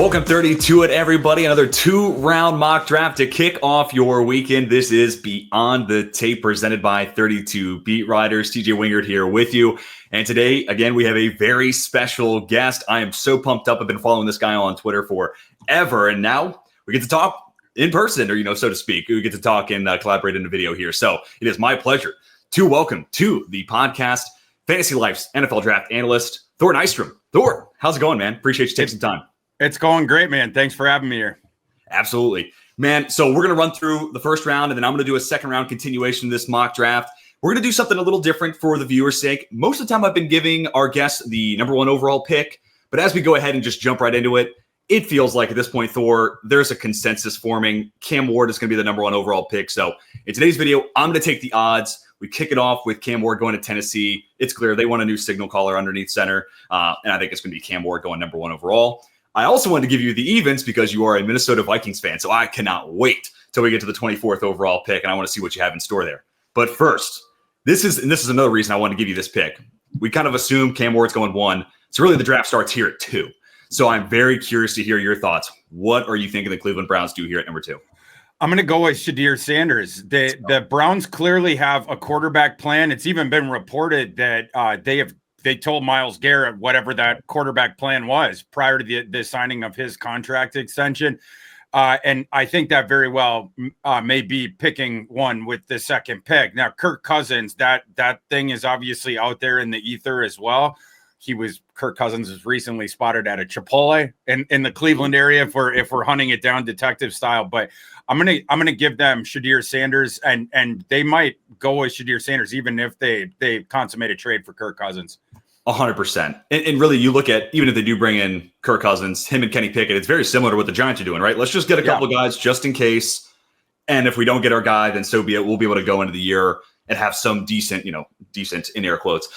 Welcome 32 it, everybody. Another 2-round mock draft to kick off your weekend. This is Beyond the Tape presented by 32 Beat Writers. TJ Wingard here with you. And today, again, we have a very special guest. I am so pumped up. I've been following this guy on Twitter forever. And now we get to talk in person, or, so to speak. We get to talk and collaborate in a video here. So it is my pleasure to welcome to the podcast Fantasy Life's NFL Draft Analyst, Thor Nystrom. Thor, how's it going, man? Appreciate you taking some time. It's going great, man. Thanks for having me here. Absolutely, man. So we're going to run through the first round, and then I'm going to do a second round continuation of this mock draft. We're going to do something a little different for the viewer's sake. Most of the time I've been giving our guests the number one overall pick, but as we go ahead and just jump right into it, it feels like at this point, Thor, there's a consensus forming. Cam Ward is going to be the number one overall pick. So in today's video, I'm going to take the odds. We kick it off with Cam Ward going to Tennessee. It's clear they want a new signal caller underneath center, and I think it's going to be Cam Ward going number one overall. I also wanted to give you the evens because you are a Minnesota Vikings fan, so I cannot wait till we get to the 24th overall pick, and I want to see what you have in store there. But first, this is another reason I want to give you this pick. We kind of assume Cam Ward's going 1, so really the draft starts here at 2. So I'm very curious to hear your thoughts. What are you thinking the Cleveland Browns do here at number 2? I'm going to go with Shadir Sanders. The Browns clearly have a quarterback plan. It's even been reported that they told Myles Garrett whatever that quarterback plan was prior to the signing of his contract extension. And I think that very well may be picking one with the second pick. Now, Kirk Cousins, that thing is obviously out there in the ether as well. Kirk Cousins was recently spotted at a Chipotle in the Cleveland area if we're hunting it down detective style. But I'm gonna give them Shadir Sanders, and they might go with Shadir Sanders even if they consummate a trade for Kirk Cousins. 100%. And really, you look at, even if they do bring in Kirk Cousins, him and Kenny Pickett, it's very similar to what the Giants are doing, right? Let's just get a couple guys just in case. And if we don't get our guy, then so be it. We'll be able to go into the year and have some decent in air quotes,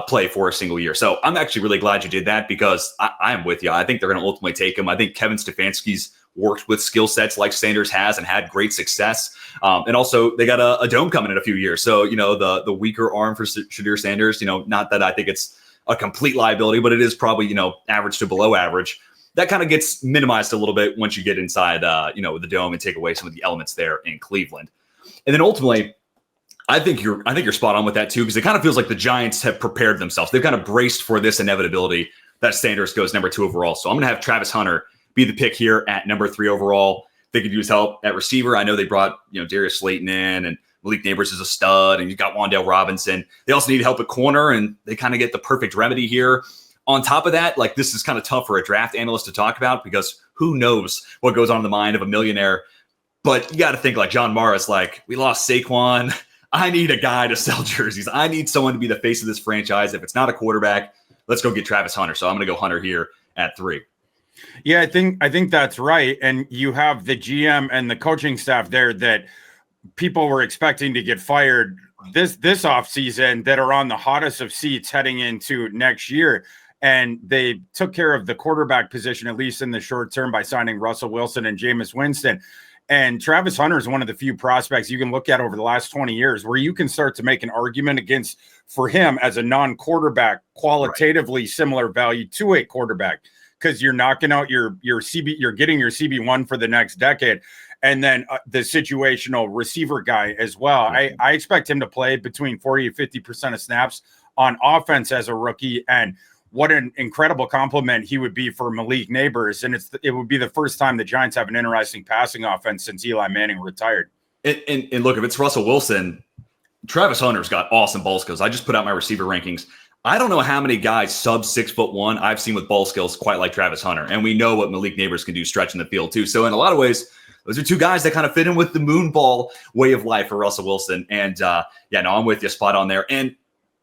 play for a single year. So I'm actually really glad you did that because I am with you. I think they're going to ultimately take him. I think Kevin Stefanski's worked with skill sets like Sanders has and had great success. And also they got a dome coming in a few years. So, the weaker arm for Shadir Sanders, not that I think it's a complete liability, but it is probably, average to below average. That kind of gets minimized a little bit once you get inside, the dome and take away some of the elements there in Cleveland. And then ultimately, I think you're spot on with that too, because it kind of feels like the Giants have prepared themselves. They've kind of braced for this inevitability that Sanders goes number 2 overall. So I'm going to have Travis Hunter be the pick here at number 3 overall. They could use help at receiver. I know they brought, Darius Slayton in, and Malik Neighbors is a stud, and you got Wan'Dale Robinson. They also need help at corner, and they kind of get the perfect remedy here. On top of that, this is kind of tough for a draft analyst to talk about because who knows what goes on in the mind of a millionaire. But you got to think like John Mara's we lost Saquon. I need a guy to sell jerseys. I need someone to be the face of this franchise. If it's not a quarterback, let's go get Travis Hunter. So I'm going to go Hunter here at 3. Yeah, I think that's right. And you have the GM and the coaching staff there that people were expecting to get fired this offseason that are on the hottest of seats heading into next year. And they took care of the quarterback position, at least in the short term, by signing Russell Wilson and Jameis Winston. And Travis Hunter is one of the few prospects you can look at over the last 20 years where you can start to make an argument for him as a non-quarterback, qualitatively similar value to a quarterback, because you're knocking out your CB, you're getting your CB1 for the next decade. And then the situational receiver guy as well. I expect him to play between 40 to 50% of snaps on offense as a rookie. And what an incredible compliment he would be for Malik Neighbors. And it would be the first time the Giants have an interesting passing offense since Eli Manning retired. And look, if it's Russell Wilson, Travis Hunter's got awesome ball skills. I just put out my receiver rankings. I don't know how many guys sub 6'1" I've seen with ball skills quite like Travis Hunter. And we know what Malik Neighbors can do stretching the field too. So in a lot of ways, those are 2 guys that kind of fit in with the moon ball way of life for Russell Wilson. And I'm with you, spot on there. And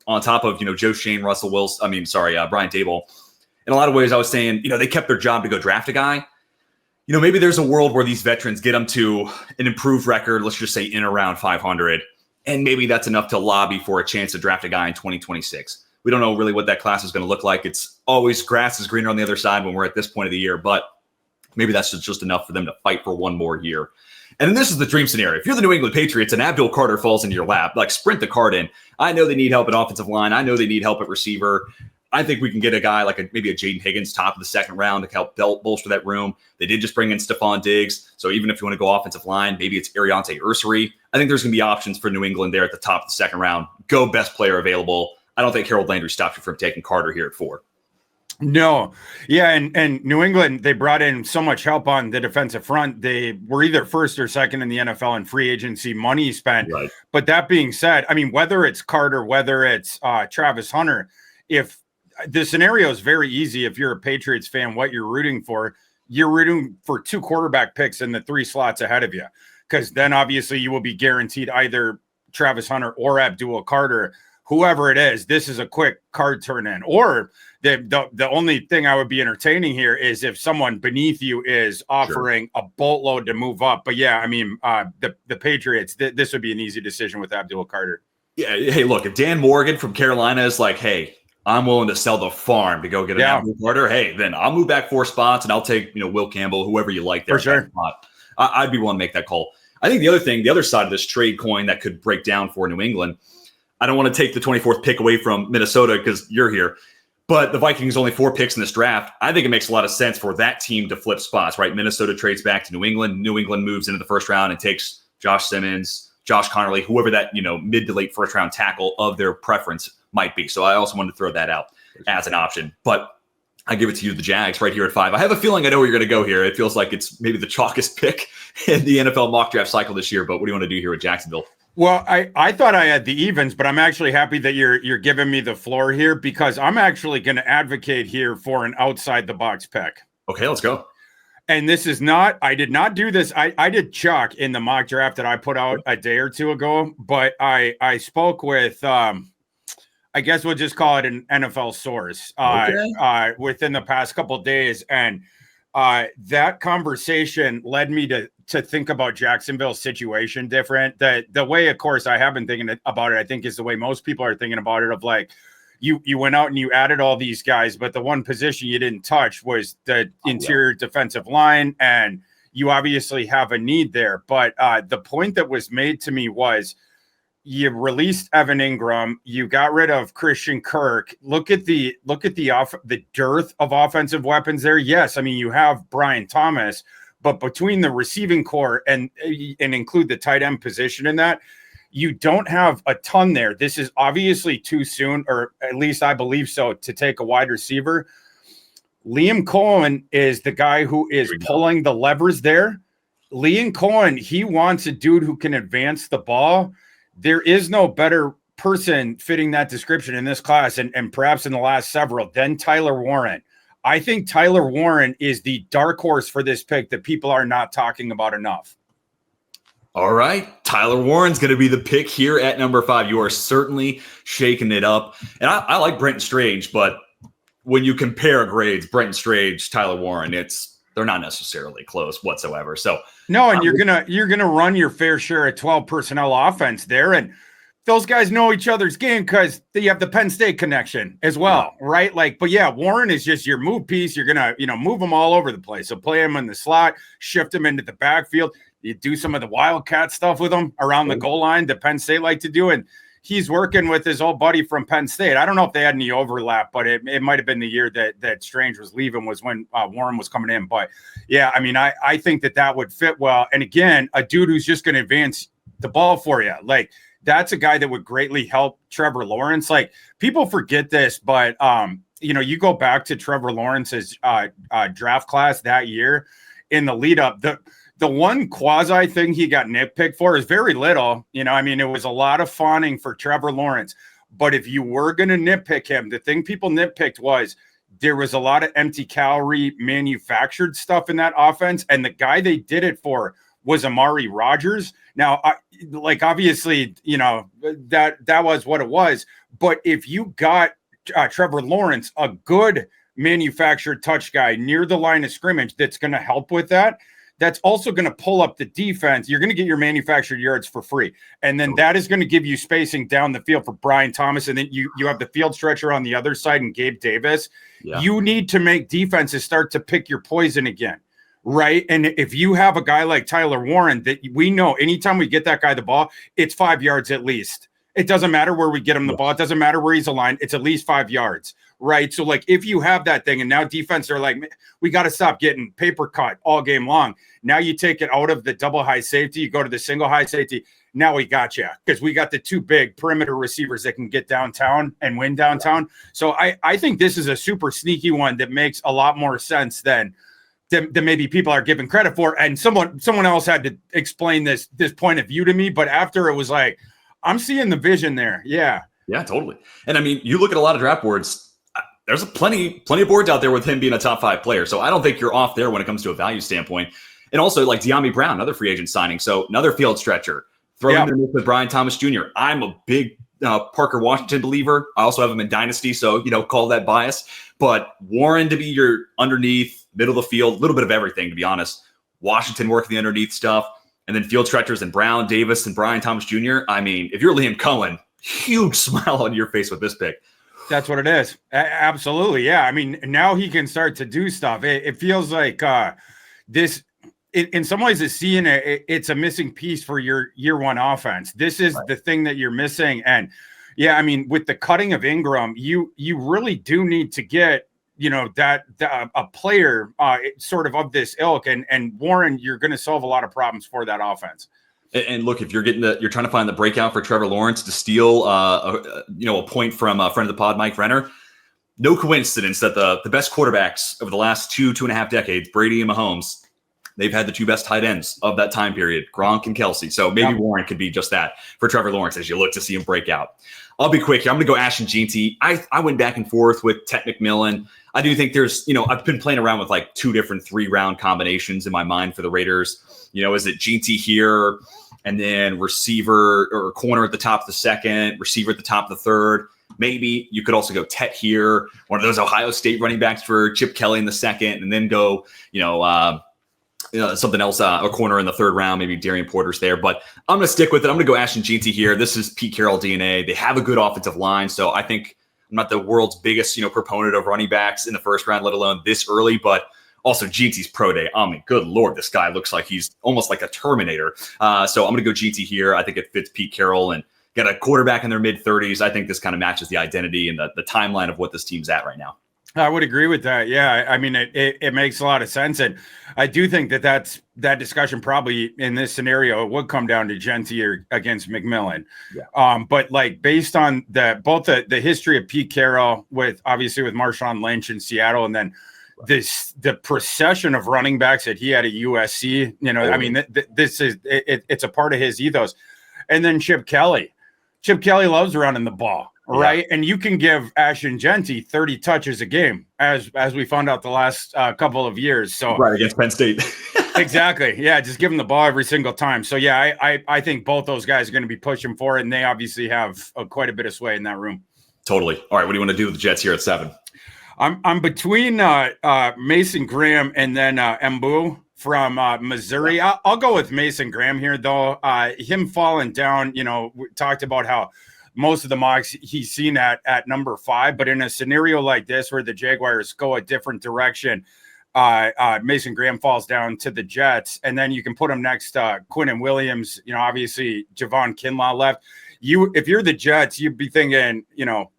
on top of, Joe Shane, Brian Dable. In a lot of ways, I was saying, they kept their job to go draft a guy. Maybe there's a world where these veterans get them to an improved record, let's just say in around 500. And maybe that's enough to lobby for a chance to draft a guy in 2026. We don't know really what that class is going to look like. It's always grass is greener on the other side when we're at this point of the year, but maybe that's just enough for them to fight for one more year. And then this is the dream scenario. If you're the New England Patriots and Abdul Carter falls into your lap, sprint the card in. I know they need help at offensive line. I know they need help at receiver. I think we can get a guy like maybe a Jaden Higgins top of the second round to help bolster that room. They did just bring in Stephon Diggs. So even if you want to go offensive line, maybe it's Ariante Ursary. I think there's going to be options for New England there at the top of the second round. Go best player available. I don't think Harold Landry stops you from taking Carter here at 4. No. Yeah, and New England, they brought in so much help on the defensive front. They were either first or second in the NFL in free agency money spent. Right. But that being said, I mean, whether it's Carter, whether it's Travis Hunter, if the scenario is very easy, if you're a Patriots fan, what you're rooting for 2 quarterback picks in the 3 slots ahead of you. Because then obviously you will be guaranteed either Travis Hunter or Abdul Carter, whoever it is. This is a quick card turn in. Or the only thing I would be entertaining here is if someone beneath you is offering a boatload to move up. But yeah, I mean, the Patriots, this would be an easy decision with Abdul Carter. Yeah. Hey, look, if Dan Morgan from Carolina is like, hey, I'm willing to sell the farm to go get an Abdul Carter, hey, then I'll move back 4 spots and I'll take, Will Campbell, whoever you like there. For sure. I'd be willing to make that call. I think the other side of this trade coin that could break down for New England, I don't want to take the 24th pick away from Minnesota because you're here, but the Vikings only 4 picks in this draft. I think it makes a lot of sense for that team to flip spots, right? Minnesota trades back to New England. New England moves into the first round and takes Josh Simmons, Josh Connerly, whoever that, mid to late first round tackle of their preference might be. So I also wanted to throw that out as an option, but I give it to you, the Jags, right here at 5. I have a feeling I know where you're going to go here. It feels like it's maybe the chalkiest pick in the NFL mock draft cycle this year, but what do you want to do here with Jacksonville? Well, I thought I had the evens, but I'm actually happy that you're giving me the floor here because I'm actually going to advocate here for an outside the box pick. Okay, let's go. And this is not, I did not do this. I did chalk in the mock draft that I put out a day or two ago, but I spoke with, I guess we'll just call it an NFL source within the past couple of days. And that conversation led me to think about Jacksonville's situation different. The way, of course, I have been thinking about it, I think is the way most people are thinking about it, of like, you went out and you added all these guys, but the one position you didn't touch was the interior defensive line, and you obviously have a need there. But the point that was made to me was you released Evan Ingram, you got rid of Christian Kirk. Look at the dearth of offensive weapons there. Yes, I mean, you have Brian Thomas, but between the receiving core and include the tight end position in that, you don't have a ton there. This is obviously too soon, or at least I believe so, to take a wide receiver. Liam Cohen is the guy who is pulling the levers there. Liam Cohen, he wants a dude who can advance the ball. There is no better person fitting that description in this class, and perhaps in the last several, than Tyler Warren. I think Tyler Warren is the dark horse for this pick that people are not talking about enough. All right. Tyler Warren's going to be the pick here at number 5. You are certainly shaking it up. And I like Brenton Strange, but when you compare grades, Brenton Strange, Tyler Warren, they're not necessarily close whatsoever. So no, and you're gonna run your fair share of 12 personnel offense there. And those guys know each other's game because you have the Penn State connection as well, right? Like, but yeah, Warren is just your move piece. You're gonna, move him all over the place. So play him in the slot, shift him into the backfield. You do some of the Wildcat stuff with him around the goal line that Penn State like to do. And he's working with his old buddy from Penn State. I don't know if they had any overlap, but it might have been the year that Strange was leaving was when Warren was coming in. But yeah, I mean, I think that would fit well. And again, a dude who's just going to advance the ball for you. Like, that's a guy that would greatly help Trevor Lawrence. Like, people forget this, but you go back to Trevor Lawrence's draft class that year in the lead up, the one quasi thing he got nitpicked for is very little. It was a lot of fawning for Trevor Lawrence. But if you were going to nitpick him, the thing people nitpicked was there was a lot of empty calorie manufactured stuff in that offense. And the guy they did it for was Amari Rodgers. Now, obviously, that was what it was. But if you got Trevor Lawrence, a good manufactured touch guy near the line of scrimmage that's going to help with that, that's also going to pull up the defense. You're going to get your manufactured yards for free. And then that is going to give you spacing down the field for Brian Thomas. And then you have the field stretcher on the other side and Gabe Davis. Yeah. You need to make defenses start to pick your poison again, right? And if you have a guy like Tyler Warren that we know anytime we get that guy the ball, it's 5 yards at least. It doesn't matter where we get him the ball. It doesn't matter where he's aligned. It's at least 5 yards, right? So like if you have that thing and now defense are like, we got to stop getting paper cut all game long. Now you take it out of the double high safety, you go to the single high safety. Now we got you because we got the two big perimeter receivers that can get downtown and win downtown. So I think this is a super sneaky one that makes a lot more sense than maybe people are giving credit for. And someone else had to explain this point of view to me. But after it was like, I'm seeing the vision there. Yeah. Yeah, totally. And I mean, you look at a lot of draft boards, there's plenty of boards out there with him being a top 5 player. So I don't think you're off there when it comes to a value standpoint. And also like De'Ami Brown, another free agent signing. So another field stretcher. Throw him in with Brian Thomas Jr. I'm a big Parker Washington believer. I also have him in Dynasty, so, call that bias. But Warren to be your underneath, middle of the field, a little bit of everything, to be honest. Washington working the underneath stuff. And then field stretchers and Brown, Davis, and Brian Thomas Jr. I mean, if you're Liam Cohen, huge smile on your face with this pick. That's what it is. Absolutely. Yeah. I mean, now he can start to do stuff. It feels like this – in some ways, it's a missing piece for your year one offense. This is the thing that you're missing. And yeah, I mean, with the cutting of Ingram, you really do need to get, a player sort of this ilk. And Warren, you're going to solve a lot of problems for that offense. And look, if you're trying to find the breakout for Trevor Lawrence to steal, a point from a friend of the pod, Mike Renner. No coincidence that the best quarterbacks over the last 2.5 decades, Brady and Mahomes, they've had the 2 best tight ends of that time period, Gronk and Kelsey. So maybe Warren could be just that for Trevor Lawrence as you look to see him break out. I'll be quick here. I'm going to go Ashton Jeanty. I went back and forth with Ted McMillan. I do think there's, I've been playing around with like 2 different 3-round combinations in my mind for the Raiders. Is it Jeanty here and then receiver or corner at the top of the second, receiver at the top of the third? Maybe you could also go Tet here, one of those Ohio State running backs for Chip Kelly in the second, and then go, something else, a corner in the 3rd round, maybe Darian Porter's there. But I'm going to stick with it. I'm going to go Ashton Jeanty here. This is Pete Carroll DNA. They have a good offensive line. So I think I'm not the world's biggest, proponent of running backs in the 1st round, let alone this early. But also Jeanty's pro day. I mean, good Lord, this guy looks like he's almost like a Terminator. So I'm going to go Jeanty here. I think it fits Pete Carroll and got a quarterback in their mid-30s. I think this kind of matches the identity and the timeline of what this team's at right now. I would agree with that. Yeah, I mean, it makes a lot of sense. And I do think that discussion probably in this scenario, it would come down to Jeanty or against McMillan. Yeah. But like based on both the history of Pete Carroll with Marshawn Lynch in Seattle, and then the procession of running backs that he had at USC, I mean, this is it's a part of his ethos. And then Chip Kelly loves running the ball. Right. Yeah. And you can give Ashton Jeanty 30 touches a game, as we found out the last couple of years. So right against Penn State. Exactly. Yeah. Just give him the ball every single time. So, yeah, I think both those guys are going to be pushing for it. And they obviously have quite a bit of sway in that room. Totally. All right. What do you want to do with the Jets here at 7? I'm between Mason Graham and then Mbu from Missouri. I'll go with Mason Graham here, though. Him falling down, we talked about how most of the mocks he's seen at number 5, but in a scenario like this where the Jaguars go a different direction, Mason Graham falls down to the Jets, and then you can put him next to Quinnen Williams. Obviously Javon Kinlaw left. If you're the Jets, you'd be thinking,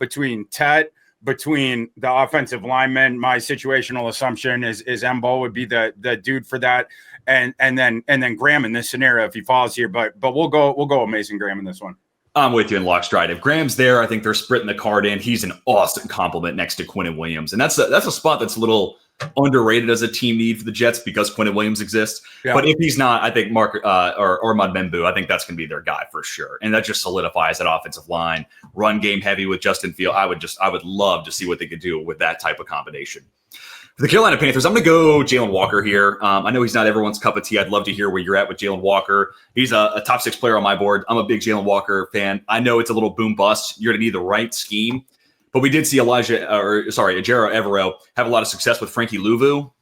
between the offensive linemen. My situational assumption is Mbo would be the dude for that, and then Graham in this scenario if he falls here. But we'll go with Mason Graham in this one. I'm with you in lockstride. If Graham's there, I think they're sprinting the card in. He's an awesome compliment next to Quinnen Williams. And that's a spot that's a little underrated as a team need for the Jets because Quinnen Williams exists. Yeah. But if he's not, I think Ahmad Mbu, I think that's going to be their guy for sure. And that just solidifies that offensive line. Run game heavy with Justin Field. I would love to see what they could do with that type of combination. For the Carolina Panthers, I'm going to go Jalen Walker here. I know he's not everyone's cup of tea. I'd love to hear where you're at with Jalen Walker. He's a top 6 player on my board. I'm a big Jalen Walker fan. I know it's a little boom bust. You're going to need the right scheme. But we did see Ejiro Evero have a lot of success with Frankie Louvu.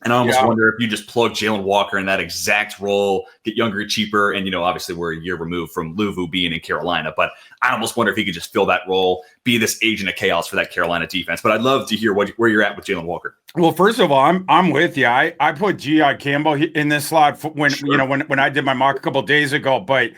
And I almost wonder if you just plug Jalen Walker in that exact role, get younger, cheaper. And, obviously we're a year removed from Louvu being in Carolina, but I almost wonder if he could just fill that role, be this agent of chaos for that Carolina defense. But I'd love to hear where you're at with Jalen Walker. Well, first of all, I'm with you. I put G.I. Campbell in this slot when I did my mock a couple days ago, but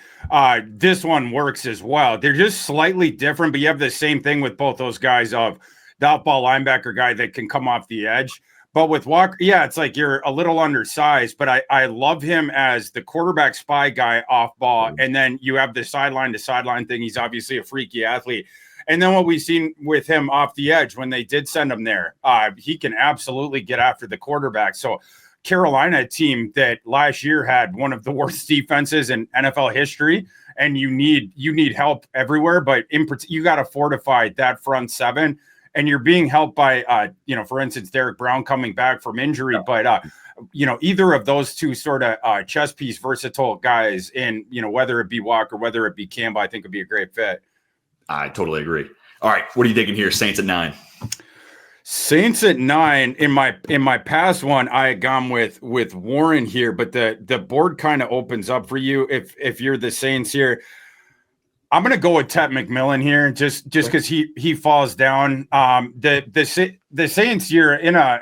this one works as well. They're just slightly different, but you have the same thing with both those guys of the off-ball linebacker guy that can come off the edge. But with Walker, yeah, it's like you're a little undersized, but I love him as the quarterback spy guy off ball. And then you have the sideline to sideline thing. He's obviously a freaky athlete. And then what we've seen with him off the edge when they did send him there, he can absolutely get after the quarterback. So Carolina, a team that last year had one of the worst defenses in NFL history, and you need help everywhere, but you got to fortify that front seven. And you're being helped by, for instance, Derek Brown coming back from injury. But, either of those two sort of chess piece versatile guys in, whether it be Walker, whether it be Campbell, I think would be a great fit. I totally agree. All right. What are you thinking here? Saints at 9. Saints at 9. In my past one, I had gone with Warren here, but the board kind of opens up for you if you're the Saints here. I'm going to go with Ted McMillan here, just because he falls down. The Saints, you're in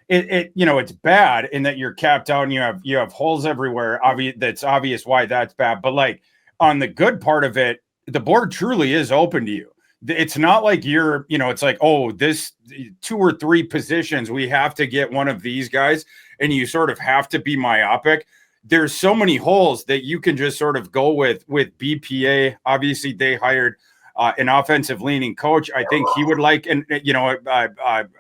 it's bad in that you're capped out and you have holes everywhere. That's obvious why that's bad. But like on the good part of it, the board truly is open to you. It's not like you're, it's like, oh, this 2 or 3 positions, we have to get one of these guys, and you sort of have to be myopic. There's so many holes that you can just sort of go with BPA. Obviously, they hired an offensive leaning coach. I think he would like,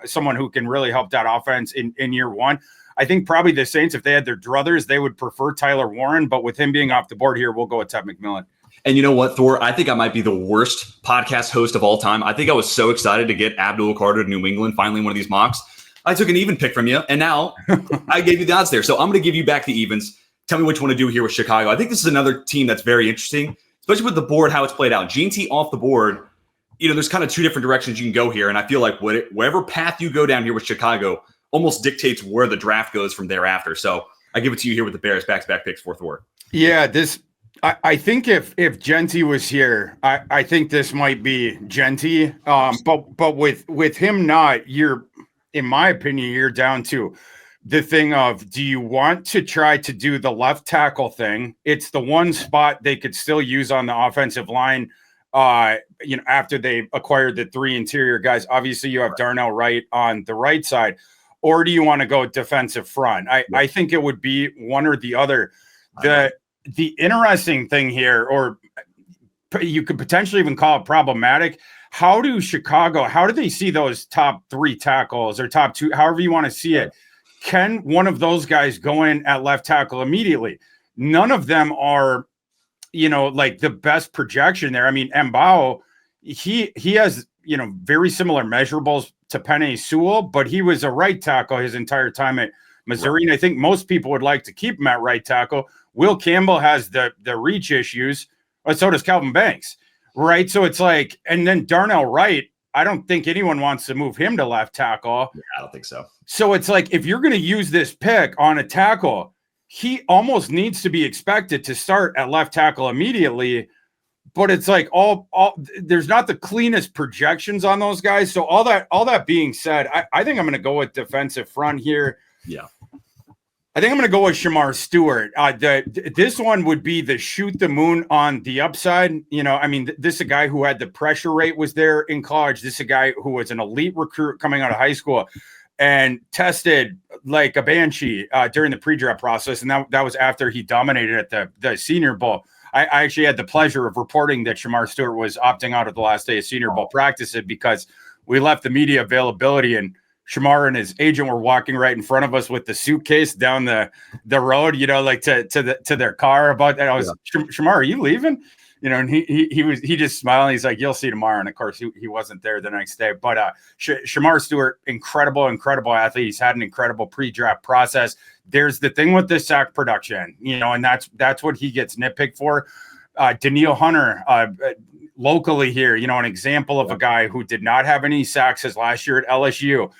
someone who can really help that offense in year one. I think probably the Saints, if they had their druthers, they would prefer Tyler Warren. But with him being off the board here, we'll go with Ted McMillan. And you know what, Thor? I think I might be the worst podcast host of all time. I think I was so excited to get Abdul Carter to New England, finally one of these mocks. I took an even pick from you, and now I gave you the odds there. So I'm going to give you back the evens. Tell me what you want to do here with Chicago. I think this is another team that's very interesting, especially with the board, how it's played out. GT off the board, there's kind of 2 different directions you can go here. And I feel like whatever path you go down here with Chicago almost dictates where the draft goes from thereafter. So I give it to you here with the Bears back-to-back picks, 4th Thor. Yeah, I think if Genty was here, I think this might be Genty. But with him not, in my opinion, you're down to the thing of, do you want to try to do the left tackle thing? It's the one spot they could still use on the offensive line, after they acquired the 3 interior guys. Obviously, you have Darnell Wright on the right side. Or do you want to go defensive front? I think it would be one or the other. The interesting thing here, or you could potentially even call it problematic, how do they see those top 3 tackles or top 2, however you want to see it? Can one of those guys go in at left tackle immediately? None of them are, like the best projection there. I mean, Mbao, he has, very similar measurables to Penei Sewell, but he was a right tackle his entire time at Missouri. Right. And I think most people would like to keep him at right tackle. Will Campbell has the reach issues, but so does Calvin Banks, right? So it's like, and then Darnell Wright, I don't think anyone wants to move him to left tackle. Yeah, I don't think so. So it's like, if you're going to use this pick on a tackle, he almost needs to be expected to start at left tackle immediately. But it's like all there's not the cleanest projections on those guys. So all that being said, I think I'm going to go with defensive front here. Yeah. I think I'm going to go with Shamar Stewart. This one would be the shoot the moon on the upside. This is a guy who had the pressure rate was there in college. This is a guy who was an elite recruit coming out of high school and tested like a banshee during the pre-draft process. And that was after he dominated at the Senior Bowl. I actually had the pleasure of reporting that Shamar Stewart was opting out of the last day of Senior Bowl practices because we left the media availability, and Shamar and his agent were walking right in front of us with the suitcase down the road, to their car. About that, I was Shamar, are you leaving? And he just smiled. He's like, you'll see tomorrow. And of course, he wasn't there the next day. But Shamar Stewart, incredible athlete. He's had an incredible pre-draft process. There's the thing with the sack production, and that's what he gets nitpicked for. Daniil Hunter, locally here, an example of a guy who did not have any sacks his last year at LSU.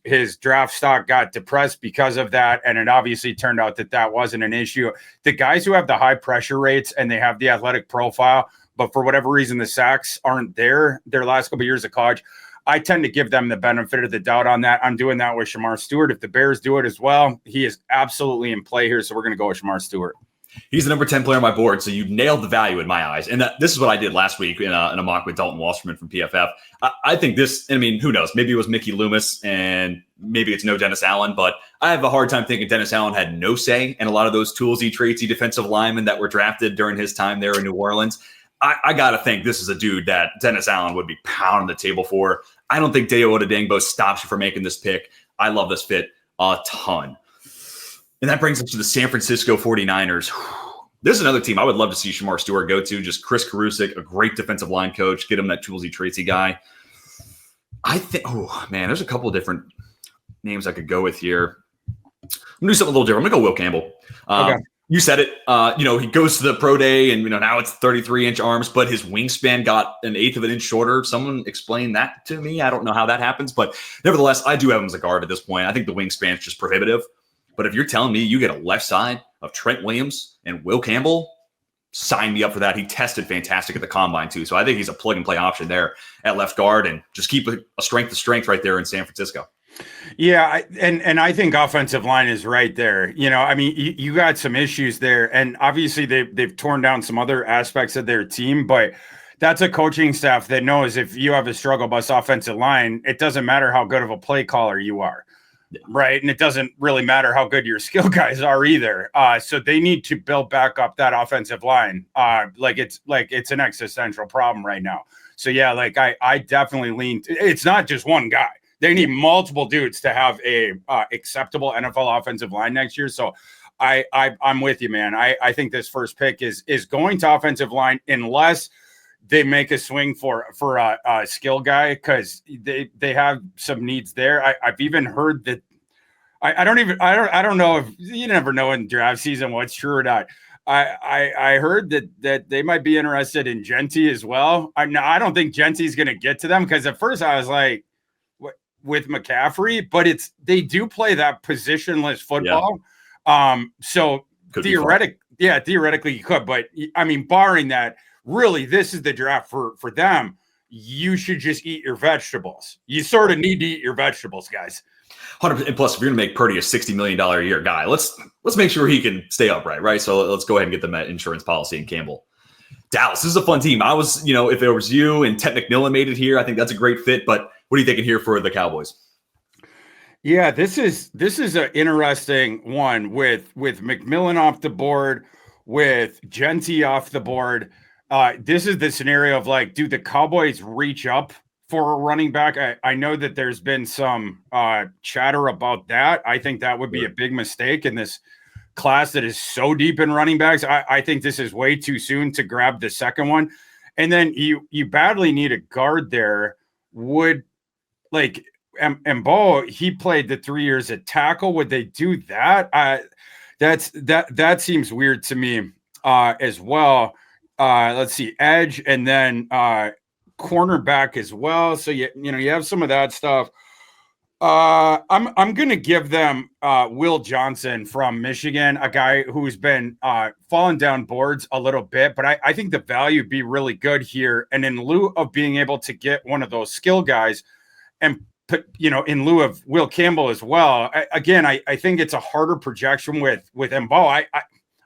His draft stock got depressed because of that, and it obviously turned out that wasn't an issue. The guys who have the high pressure rates and they have the athletic profile, but for whatever reason the sacks aren't there their last couple of years of college, I tend to give them the benefit of the doubt on that. I'm doing that with Shamar Stewart. If the Bears do it as well, he is absolutely in play here, so we're going to go with Shamar Stewart. He's the number 10 player on my board, so you nailed the value in my eyes. And this is what I did last week in a mock with Dalton Wasserman from PFF. I think this, I mean, who knows? Maybe it was Mickey Loomis and maybe it's no Dennis Allen, but I have a hard time thinking Dennis Allen had no say in a lot of those toolsy, traitsy defensive linemen that were drafted during his time there in New Orleans. I got to think this is a dude that Dennis Allen would be pounding the table for. I don't think Dayo Odedingbo stops you from making this pick. I love this fit a ton. And that brings us to the San Francisco 49ers. This is another team I would love to see Shamar Stewart go to. Just Chris Karusic, a great defensive line coach. Get him that toolsy, traitsy guy. I think, oh, man, there's a couple of different names I could go with here. I'm going to do something a little different. I'm going to go Will Campbell. Okay. You said it. He goes to the pro day, and now it's 33-inch arms, but his wingspan got an eighth of an inch shorter. Someone explain that to me. I don't know how that happens, but nevertheless, I do have him as a guard at this point. I think the wingspan is just prohibitive. But if you're telling me you get a left side of Trent Williams and Will Campbell, sign me up for that. He tested fantastic at the combine too, so I think he's a plug-and-play option there at left guard, and just keep a strength to strength right there in San Francisco. Yeah, and I think offensive line is right there. You got some issues there, and obviously they've torn down some other aspects of their team, but that's a coaching staff that knows if you have a struggle bus offensive line, it doesn't matter how good of a play caller you are. Yeah. Right. And it doesn't really matter how good your skill guys are either. So they need to build back up that offensive line. It's an existential problem right now. So yeah, I definitely lean. It's not just one guy. They need multiple dudes to have a acceptable NFL offensive line next year. So I'm with you, man. I think this first pick is going to offensive line unless they make a swing for a skill guy, because they have some needs there. I've even heard that I don't know if you never know in draft season what's true or not. I heard that they might be interested in Genty as well. I don't think Genty's going to get to them, because at first I was like, with McCaffrey, but they do play that positionless football. Yeah. So theoretically you could, but I mean, barring that, really, this is the draft for them. You should just eat your vegetables. You sort of need to eat your vegetables, guys. 100%. And plus, if you're going to make Purdy a $60 million a year guy, let's make sure he can stay upright, right? So let's go ahead and get them that insurance policy in Campbell. Dallas, this is a fun team. I was, if it was you and Ted McMillan made it here, I think that's a great fit. But what are you thinking here for the Cowboys? Yeah, this is an interesting one with McMillan off the board, with Genty off the board. This is the scenario of do the Cowboys reach up for a running back? I know that there's been some chatter about that. I think that would be a big mistake in this class that is so deep in running backs. I think this is way too soon to grab the second one. And then you badly need a guard there. Mbo, he played the 3 years at tackle. Would they do that? That seems weird to me as well. Let's see, edge, and then cornerback as well. So you have some of that stuff. I'm going to give them Will Johnson from Michigan, a guy who's been falling down boards a little bit, but I think the value would be really good here. And in lieu of being able to get one of those skill guys and put, in lieu of Will Campbell as well, I think it's a harder projection with Mbo.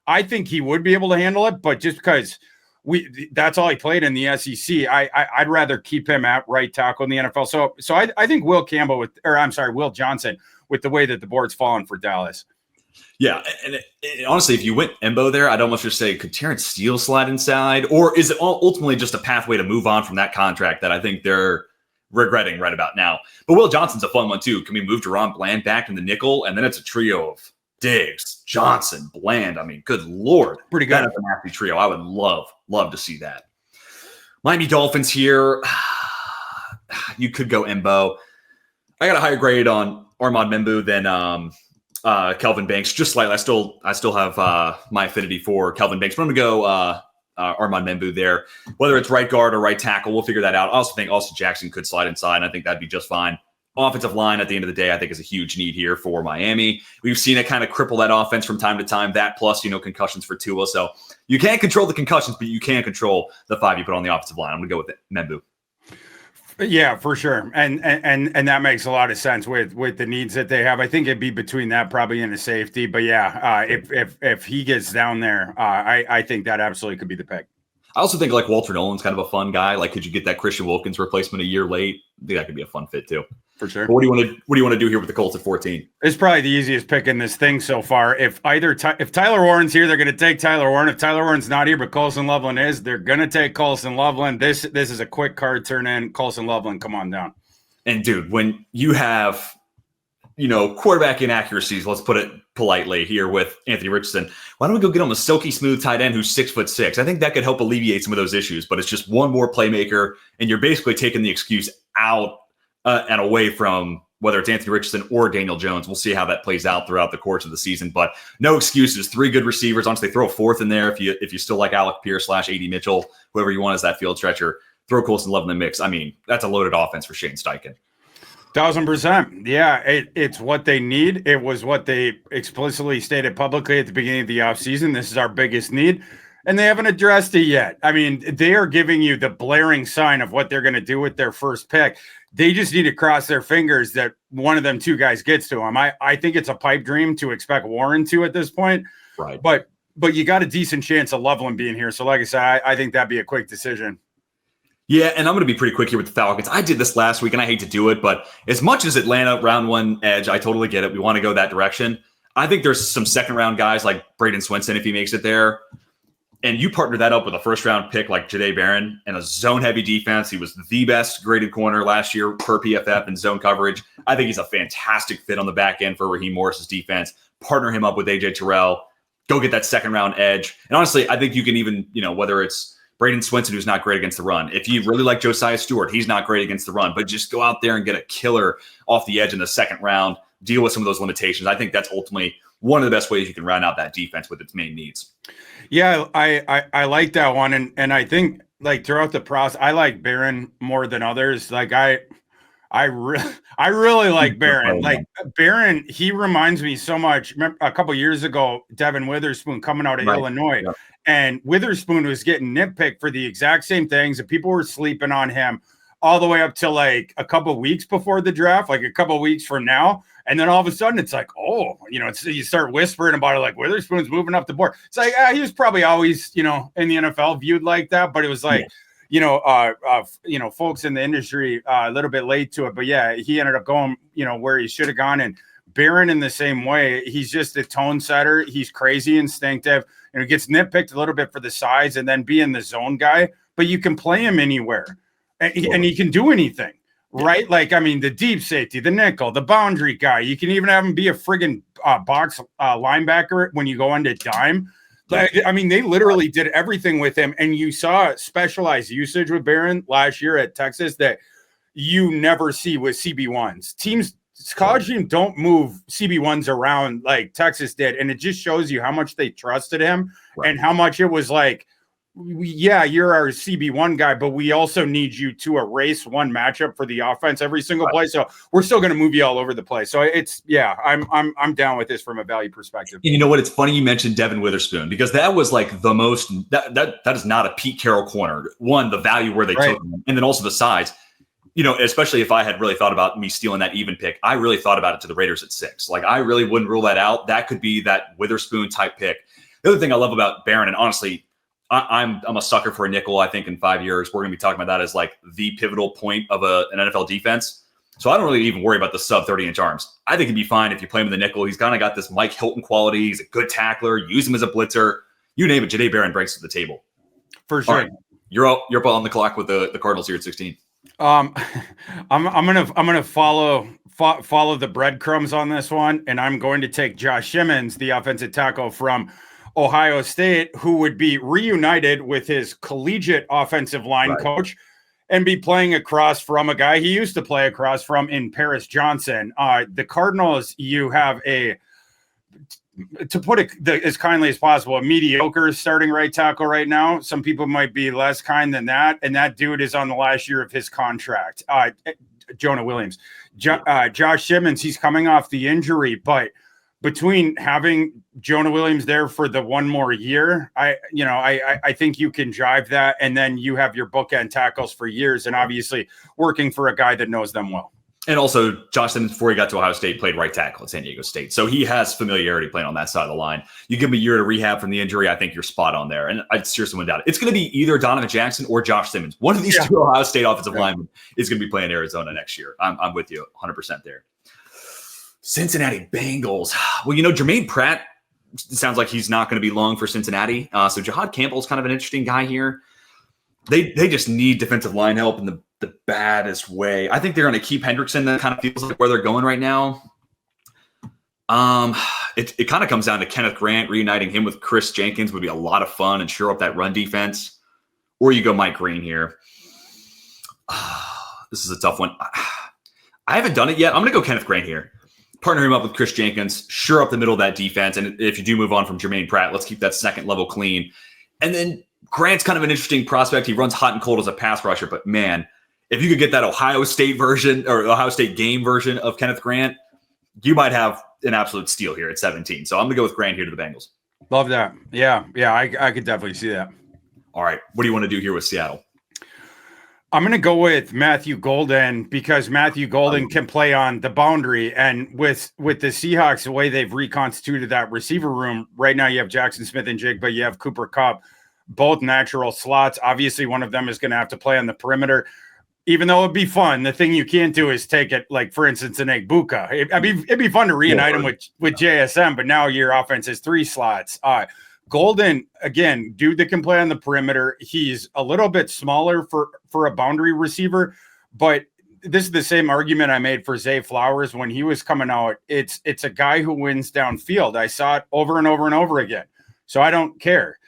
I think he would be able to handle it, but just because that's all he played in the SEC, I'd rather keep him at right tackle in the NFL. So I think Will Johnson, with the way that the board's fallen for Dallas. Yeah, and honestly, if you went Mbo there, I'd almost just say, could Terrence Steele slide inside? Or is it ultimately just a pathway to move on from that contract that I think they're regretting right about now? But Will Johnson's a fun one too. Can we move Deron Bland back in the nickel? And then it's a trio of Diggs, Johnson, Bland. I mean, good Lord. Pretty good. That's a nasty trio. I would love to see that. Miami Dolphins here. You could go Mbo. I got a higher grade on Armand Membu than Kelvin Banks, just slightly. I still have my affinity for Kelvin Banks, but I'm going to go Armand Membu there. Whether it's right guard or right tackle, we'll figure that out. I also think Austin Jackson could slide inside, and I think that'd be just fine. Offensive line, at the end of the day, I think is a huge need here for Miami. We've seen it kind of cripple that offense from time to time. That plus, concussions for Tua. So you can't control the concussions, but you can control the 5 you put on the offensive line. I'm going to go with it. Membu. Yeah, for sure. And that makes a lot of sense with the needs that they have. I think it'd be between that probably and a safety. But yeah, if he gets down there, I think that absolutely could be the pick. I also think like Walter Nolan's kind of a fun guy. Like, could you get that Christian Wilkins replacement a year late? I think that could be a fun fit too. For sure. But what do you want to do here with the Colts at 14? It's probably the easiest pick in this thing so far. If Tyler Warren's here, they're going to take Tyler Warren. If Tyler Warren's not here, but Colson Loveland is, they're going to take Colson Loveland. This is a quick card turn in. Colson Loveland, come on down. And dude, when you have, quarterback inaccuracies, let's put it politely here with Anthony Richardson, why don't we go get him a silky smooth tight end who's 6'6"? I think that could help alleviate some of those issues, but it's just one more playmaker, and you're basically taking the excuse out and away from whether it's Anthony Richardson or Daniel Jones. We'll see how that plays out throughout the course of the season, but no excuses. 3 good receivers. Honestly, throw a fourth in there if you still like Alec Pierce / AD Mitchell, whoever you want as that field stretcher. Throw Colson Love in the mix. I mean, that's a loaded offense for Shane Steichen. 1,000%. Yeah, it's what they need. It was what they explicitly stated publicly at the beginning of the offseason. This is our biggest need. And they haven't addressed it yet. I mean, they are giving you the blaring sign of what they're going to do with their first pick. They just need to cross their fingers that one of them 2 guys gets to them. I think it's a pipe dream to expect Warren to at this point. Right. But you got a decent chance of Loveland being here. So like I said, I think that'd be a quick decision. Yeah, and I'm going to be pretty quick here with the Falcons. I did this last week, and I hate to do it, but as much as Atlanta round 1 edge, I totally get it. We want to go that direction. I think there's some second-round guys like Braden Swinson if he makes it there. And you partner that up with a first-round pick like Jahdae Barron and a zone-heavy defense. He was the best graded corner last year per PFF in zone coverage. I think he's a fantastic fit on the back end for Raheem Morris's defense. Partner him up with A.J. Terrell. Go get that second-round edge. And honestly, I think you can even, whether it's Braden Swinson, who's not great against the run. If you really like Josiah Stewart, he's not great against the run. But just go out there and get a killer off the edge in the second round. Deal with some of those limitations. I think that's ultimately one of the best ways you can round out that defense with its main needs. Yeah, I like that one. And I think like throughout the process, I like Barron more than others. Like I really like Barron. Like Barron, he reminds me so much. Remember a couple years ago, Devin Witherspoon coming out of Illinois, and Witherspoon was getting nitpicked for the exact same things, and people were sleeping on him all the way up to like a couple of weeks before the draft, like a couple of weeks from now. And then all of a sudden it's like, you start whispering about it, like Witherspoon's moving up the board. It's like, he was probably always, in the NFL viewed like that, but it was like, folks in the industry a little bit late to it, but yeah, he ended up going, where he should have gone. And Barron in the same way, he's just a tone setter. He's crazy instinctive, and he gets nitpicked a little bit for the size and then being the zone guy, but you can play him anywhere and he can do anything. Right? Like, I mean, the deep safety, the nickel, the boundary guy. You can even have him be a friggin' box linebacker when you go into dime. Like, I mean, they literally did everything with him. And you saw specialized usage with Barron last year at Texas that you never see with CB1s. College teams don't move CB1s around like Texas did. And it just shows you how much they trusted him and how much it was like, yeah, you're our CB1 guy, but we also need you to erase one matchup for the offense every single play. So we're still going to move you all over the place. So I'm down with this from a value perspective. And you know what? It's funny you mentioned Devin Witherspoon because that was like the most that is not a Pete Carroll corner. One, the value where they took him, and then also the size. Especially if I had really thought about me stealing that even pick, I really thought about it to the Raiders at 6. Like I really wouldn't rule that out. That could be that Witherspoon type pick. The other thing I love about Barron, and honestly, I'm a sucker for a nickel. I think in 5 years, we're going to be talking about that as like the pivotal point of an NFL defense. So I don't really even worry about the sub 30-inch arms. I think it'd be fine if you play him in the nickel. He's kind of got this Mike Hilton quality. He's a good tackler. Use him as a blitzer. You name it, Jahdae Barron brings to the table. For sure. All right. You're up on the clock with the Cardinals here at 16. I'm gonna follow the breadcrumbs on this one, and I'm going to take Josh Simmons, the offensive tackle from Ohio State, who would be reunited with his collegiate offensive line coach and be playing across from a guy he used to play across from in Paris Johnson. The Cardinals, you have to put it as kindly as possible, a mediocre starting right tackle right now. Some people might be less kind than that. And that dude is on the last year of his contract. Jonah Williams, Josh Simmons, he's coming off the injury, but between having Jonah Williams there for the one more year, I think you can drive that, and then you have your bookend tackles for years, and obviously working for a guy that knows them well. And also, Josh Simmons, before he got to Ohio State, played right tackle at San Diego State. So he has familiarity playing on that side of the line. You give him a year to rehab from the injury, I think you're spot on there. And I seriously wouldn't doubt it. It's going to be either Donovan Jackson or Josh Simmons. One of these two Ohio State offensive linemen is going to be playing Arizona next year. I'm with you 100% there. Cincinnati Bengals. Well, Jermaine Pratt sounds like he's not going to be long for Cincinnati. So Jahad Campbell's kind of an interesting guy here. They just need defensive line help in the baddest way. I think they're going to keep Hendrickson. That kind of feels like where they're going right now. It kind of comes down to Kenneth Grant. Reuniting him with Chris Jenkins would be a lot of fun and shore up that run defense. Or you go Mike Green here. This is a tough one. I haven't done it yet. I'm going to go Kenneth Grant here. Partner him up with Chris Jenkins. Shore up the middle of that defense. And if you do move on from Jermaine Pratt, let's keep that second level clean. And then Grant's kind of an interesting prospect. He runs hot and cold as a pass rusher. But, man, if you could get that Ohio State version or Ohio State game version of Kenneth Grant, you might have an absolute steal here at 17. So I'm going to go with Grant here to the Bengals. Love that. Yeah, I could definitely see that. All right. What do you want to do here with Seattle? I'm going to go with Matthew Golden because Matthew Golden can play on the boundary. And with the Seahawks, the way they've reconstituted that receiver room, right now you have Jackson Smith and Jig, but you have Cooper Kupp, both natural slots. Obviously, one of them is going to have to play on the perimeter. Even though it'd be fun, the thing you can't do is take it, like, for instance, an Egbuka. It'd be fun to reunite him with JSM, but now your offense is 3 slots. Golden, again, dude that can play on the perimeter. He's a little bit smaller for a boundary receiver, but this is the same argument I made for Zay Flowers when he was coming out. It's a guy who wins downfield. I saw it over and over and over again. So I don't care.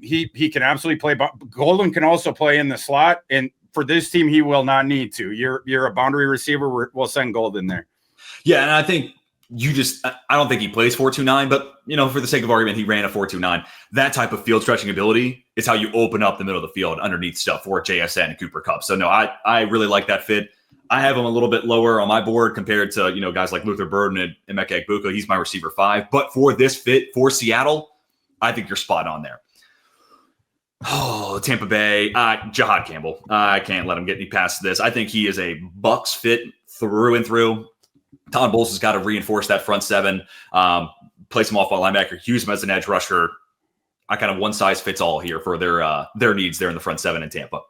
He can absolutely play. Golden can also play in the slot, and for this team, he will not need to. You're a boundary receiver. We'll send Golden there. Yeah, and I think I don't think he plays 4.29, but for the sake of argument, he ran a 4.29. That type of field stretching ability is how you open up the middle of the field underneath stuff for JSN and Cooper Kupp. So no, I really like that fit. I have him a little bit lower on my board compared to guys like Luther Burden and Emeka Egbuka. He's my receiver 5. But for this fit for Seattle, I think you're spot on there. Oh, Tampa Bay, Jahad Campbell. I can't let him get any past this. I think he is a Bucs fit through and through. Todd Bowles has got to reinforce that front 7, play some off-ball linebacker, use him as an edge rusher. I kind of one size fits all here for their needs there in the front 7 in Tampa.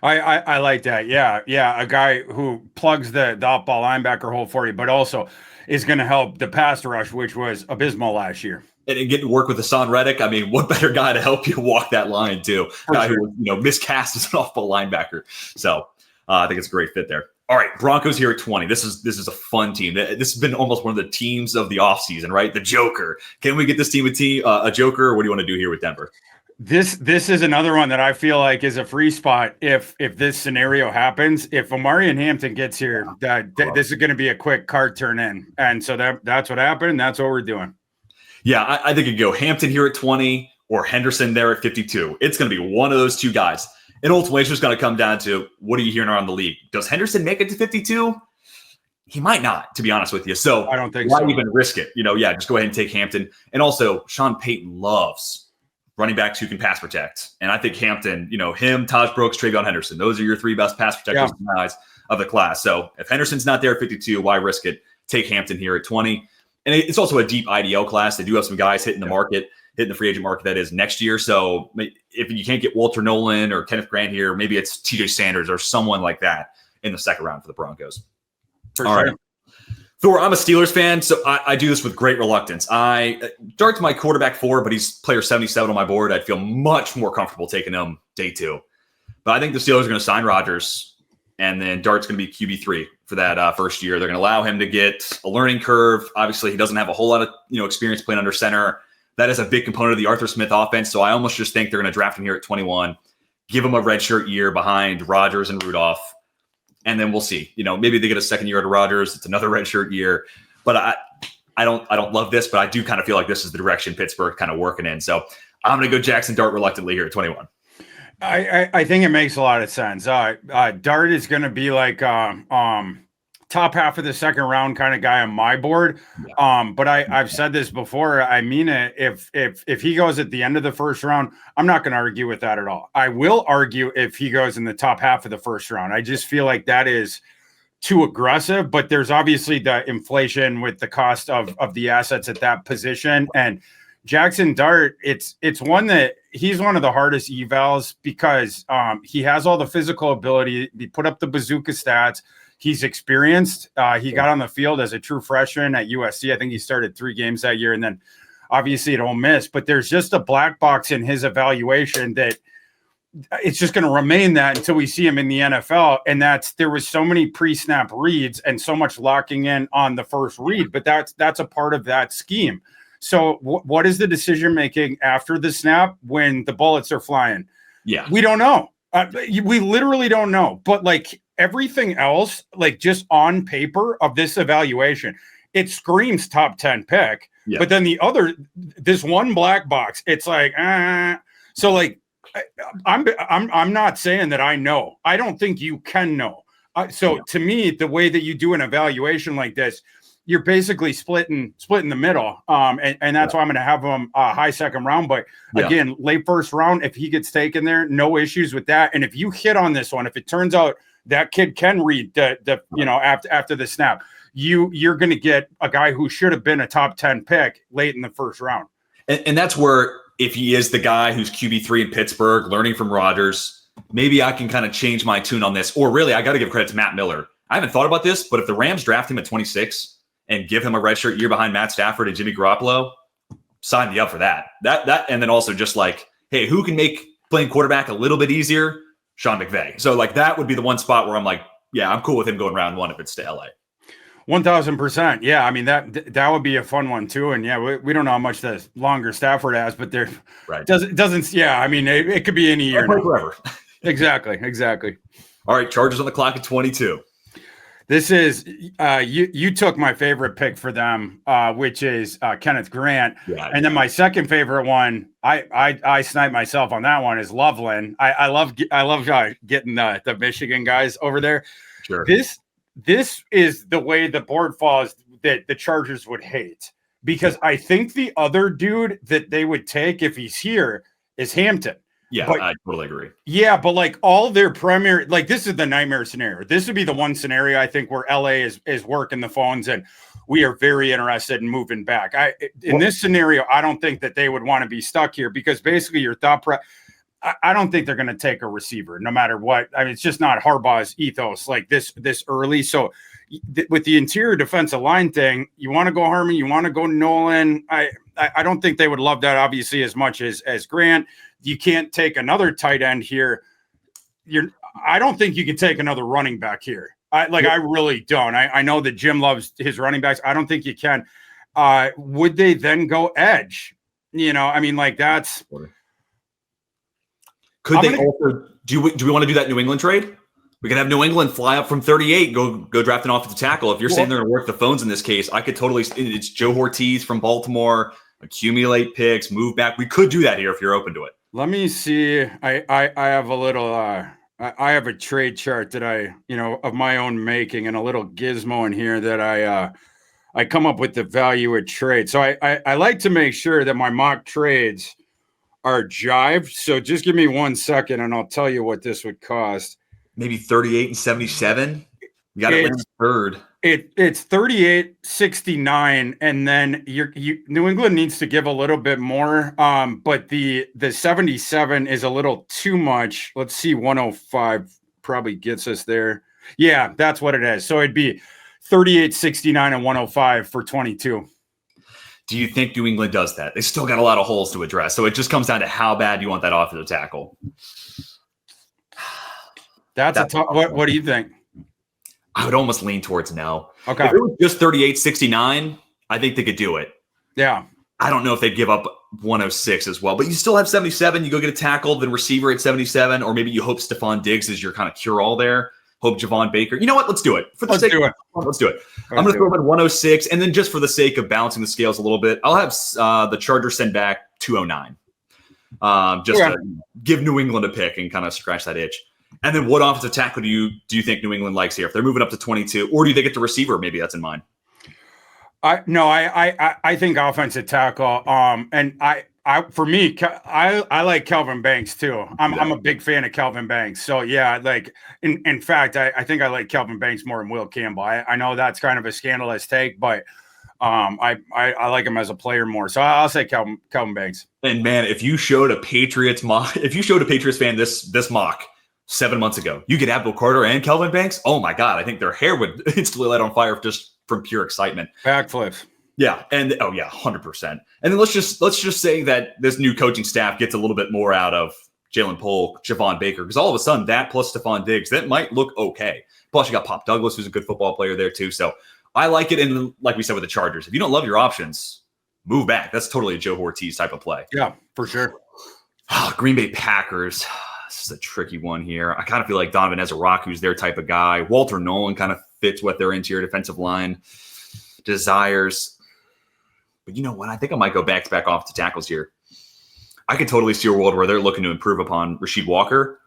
I like that. Yeah. A guy who plugs the off-ball linebacker hole for you, but also is going to help the pass rush, which was abysmal last year. And getting to work with Hassan Reddick, I mean, what better guy to help you walk that line too? Guy who miscast as an off-ball linebacker. So I think it's a great fit there. All right, Broncos here at 20. This is a fun team. This has been almost one of the teams of the offseason, right? The Joker. Can we get this team a Joker? Or what do you want to do here with Denver? This is another one that I feel like is a free spot if this scenario happens. If Omarion Hampton gets here, this is going to be a quick card turn in. And so that's what happened. That's what we're doing. Yeah, I think you go Hampton here at 20 or Henderson there at 52. It's going to be one of those two guys. And ultimately, it's just going to come down to what are you hearing around the league? Does Henderson make it to 52? He might not, to be honest with you. So I don't think why even risk it? Just go ahead and take Hampton. And also, Sean Payton loves running backs who can pass protect. And I think Hampton, him, Taj Brooks, Travion Henderson, those are your 3 best pass protectors in the eyes of the class. So if Henderson's not there at 52, why risk it? Take Hampton here at 20. And it's also a deep IDL class. They do have some guys hitting the market, hitting the free agent market that is next year. So if you can't get Walter Nolan or Kenneth Grant here, maybe it's TJ Sanders or someone like that in the second round for the Broncos. All right. Thor, I'm a Steelers fan, so I do this with great reluctance. Dart's my quarterback 4, but he's player 77 on my board. I'd feel much more comfortable taking him day 2. But I think the Steelers are going to sign Rodgers, and then Dart's going to be QB3 for that first year. They're going to allow him to get a learning curve. Obviously, he doesn't have a whole lot of experience playing under center. That is a big component of the Arthur Smith offense. So I almost just think they're going to draft him here at 21, give him a redshirt year behind Rodgers and Rudolph, and then we'll see. Maybe they get a second year out of Rodgers. It's another redshirt year. But I don't love this, but I do kind of feel like this is the direction Pittsburgh kind of working in. So I'm going to go Jackson Dart reluctantly here at 21. I think it makes a lot of sense. Dart is going to be like top half of the second round kind of guy on my board. Yeah. But I've said this before. I mean it. If he goes at the end of the first round, I'm not going to argue with that at all. I will argue if he goes in the top half of the first round. I just feel like that is too aggressive, but there's obviously the inflation with the cost of the assets at that position. And Jackson Dart, it's one that he's one of the hardest evals because he has all the physical ability. He put up the bazooka stats. He's experienced. He got on the field as a true freshman at USC. I think he started 3 games that year, and then obviously at Ole Miss. But there's just a black box in his evaluation that it's just going to remain that until we see him in the NFL. And there was so many pre-snap reads and so much locking in on the first read, but that's a part of that scheme. So what is the decision making after the snap when the bullets are flying? Yeah, we don't know. We literally don't know. But like everything else, like just on paper of this evaluation, it screams top 10 pick. Yeah. But then this one black box, it's like, so like, I'm not saying that I know. I don't think you can know. To me, the way that you do an evaluation like this, you're basically splitting the middle. And that's why I'm going to have him high second round. But again, late first round, if he gets taken there, no issues with that. And if you hit on this one, if it turns out that kid can read after the snap, you're going to get a guy who should have been a top 10 pick late in the first round. And that's where, if he is the guy who's QB3 in Pittsburgh, learning from Rodgers, maybe I can kind of change my tune on this. Or really, I got to give credit to Matt Miller. I haven't thought about this, but if the Rams draft him at 26 and give him a redshirt year behind Matt Stafford and Jimmy Garoppolo, sign me up for that. That, and then also just like, hey, who can make playing quarterback a little bit easier? Sean McVay. So like that would be the one spot where I'm like, yeah, I'm cool with him going round 1 if it's to LA. 1,000%. Yeah, I mean that would be a fun one too. And yeah, we don't know how much the longer Stafford has, but there doesn't. Yeah, I mean it could be any year. Forever. Exactly. All right, Chargers on the clock at 22. This is you took my favorite pick for them, which is Kenneth Grant, and then my second favorite one. I sniped myself on that one is Loveland. I love getting the Michigan guys over there. Sure. This is the way the board falls that the Chargers would hate, because I think the other dude that they would take if he's here is Hampton. Yeah, but, I totally agree. Yeah, but like all their primary, like this is the nightmare scenario. This would be the one scenario I think where LA is working the phones and we are very interested in moving back. In this scenario, I don't think that they would want to be stuck here because basically your thought I don't think they're going to take a receiver no matter what. I mean, it's just not Harbaugh's ethos like this early. So with the interior defensive line thing, you want to go Harmon, you want to go Nolan. I don't think they would love that obviously as much as Grant. You can't take another tight end here. I don't think you can take another running back here. I really don't. I know that Jim loves his running backs. I don't think you can. Would they then go edge? I mean, like that's. Could they also do we want to do that New England trade? We can have New England fly up from 38, go draft an offensive tackle. If you're saying they're going to work the phones in this case, I could totally. It's Joe Ortiz from Baltimore. Accumulate picks, move back. We could do that here if you're open to it. Let me see. I have a little. I have a trade chart that of my own making, and a little gizmo in here that I come up with the value of trade. So I like to make sure that my mock trades are jived. So just give me 1 second and I'll tell you what this would cost. Maybe 38 and 77. You got it in third. It's 38.69, and then New England needs to give a little bit more. But the 77 is a little too much. Let's see, 105 probably gets us there. Yeah, that's what it is. So it'd be 38.69 and 105 for 22. Do you think New England does that? They still got a lot of holes to address. So it just comes down to how bad you want that offensive tackle. That's a tough. What do you think? I would almost lean towards no. Okay. If it was just 38.69, I think they could do it. Yeah. I don't know if they'd give up 106 as well, but you still have 77. You go get a tackle, then receiver at 77, or maybe you hope Stephon Diggs is your kind of cure-all there. Hope Javon Baker. You know what? Let's do it. Let's do it. I'm going to throw him at 106, and then just for the sake of balancing the scales a little bit, I'll have the Chargers send back 209. To give New England a pick and kind of scratch that itch. And then what offensive tackle do you think New England likes here? If they're moving up to 22, or do they get the receiver? Maybe that's in mind. I think offensive tackle. And for me, I like Kelvin Banks too. I'm a big fan of Kelvin Banks. So yeah, like in fact, I think I like Kelvin Banks more than Will Campbell. I know that's kind of a scandalous take, but I like him as a player more. So I'll say Kelvin Banks. And man, if you showed a Patriots fan this mock 7 months ago, you get Abdul Carter and Kelvin Banks. Oh my God, I think their hair would instantly light on fire just from pure excitement. Backflips. Yeah, and 100%. And then let's just say that this new coaching staff gets a little bit more out of Jalen Polk, Javon Baker, because all of a sudden that plus Stephon Diggs, that might look okay. Plus you got Pop Douglas, who's a good football player there too. So I like it. And like we said with the Chargers, if you don't love your options, move back. That's totally a Joe Ortiz type of play. Yeah, for sure. Green Bay Packers. This is a tricky one here. I kind of feel like Donovan Ezra-Who's their type of guy. Walter Nolan kind of fits what their interior defensive line desires. But you know what? I think I might go back-to-back offensive tackles here. I could totally see a world where they're looking to improve upon Rasheed Walker.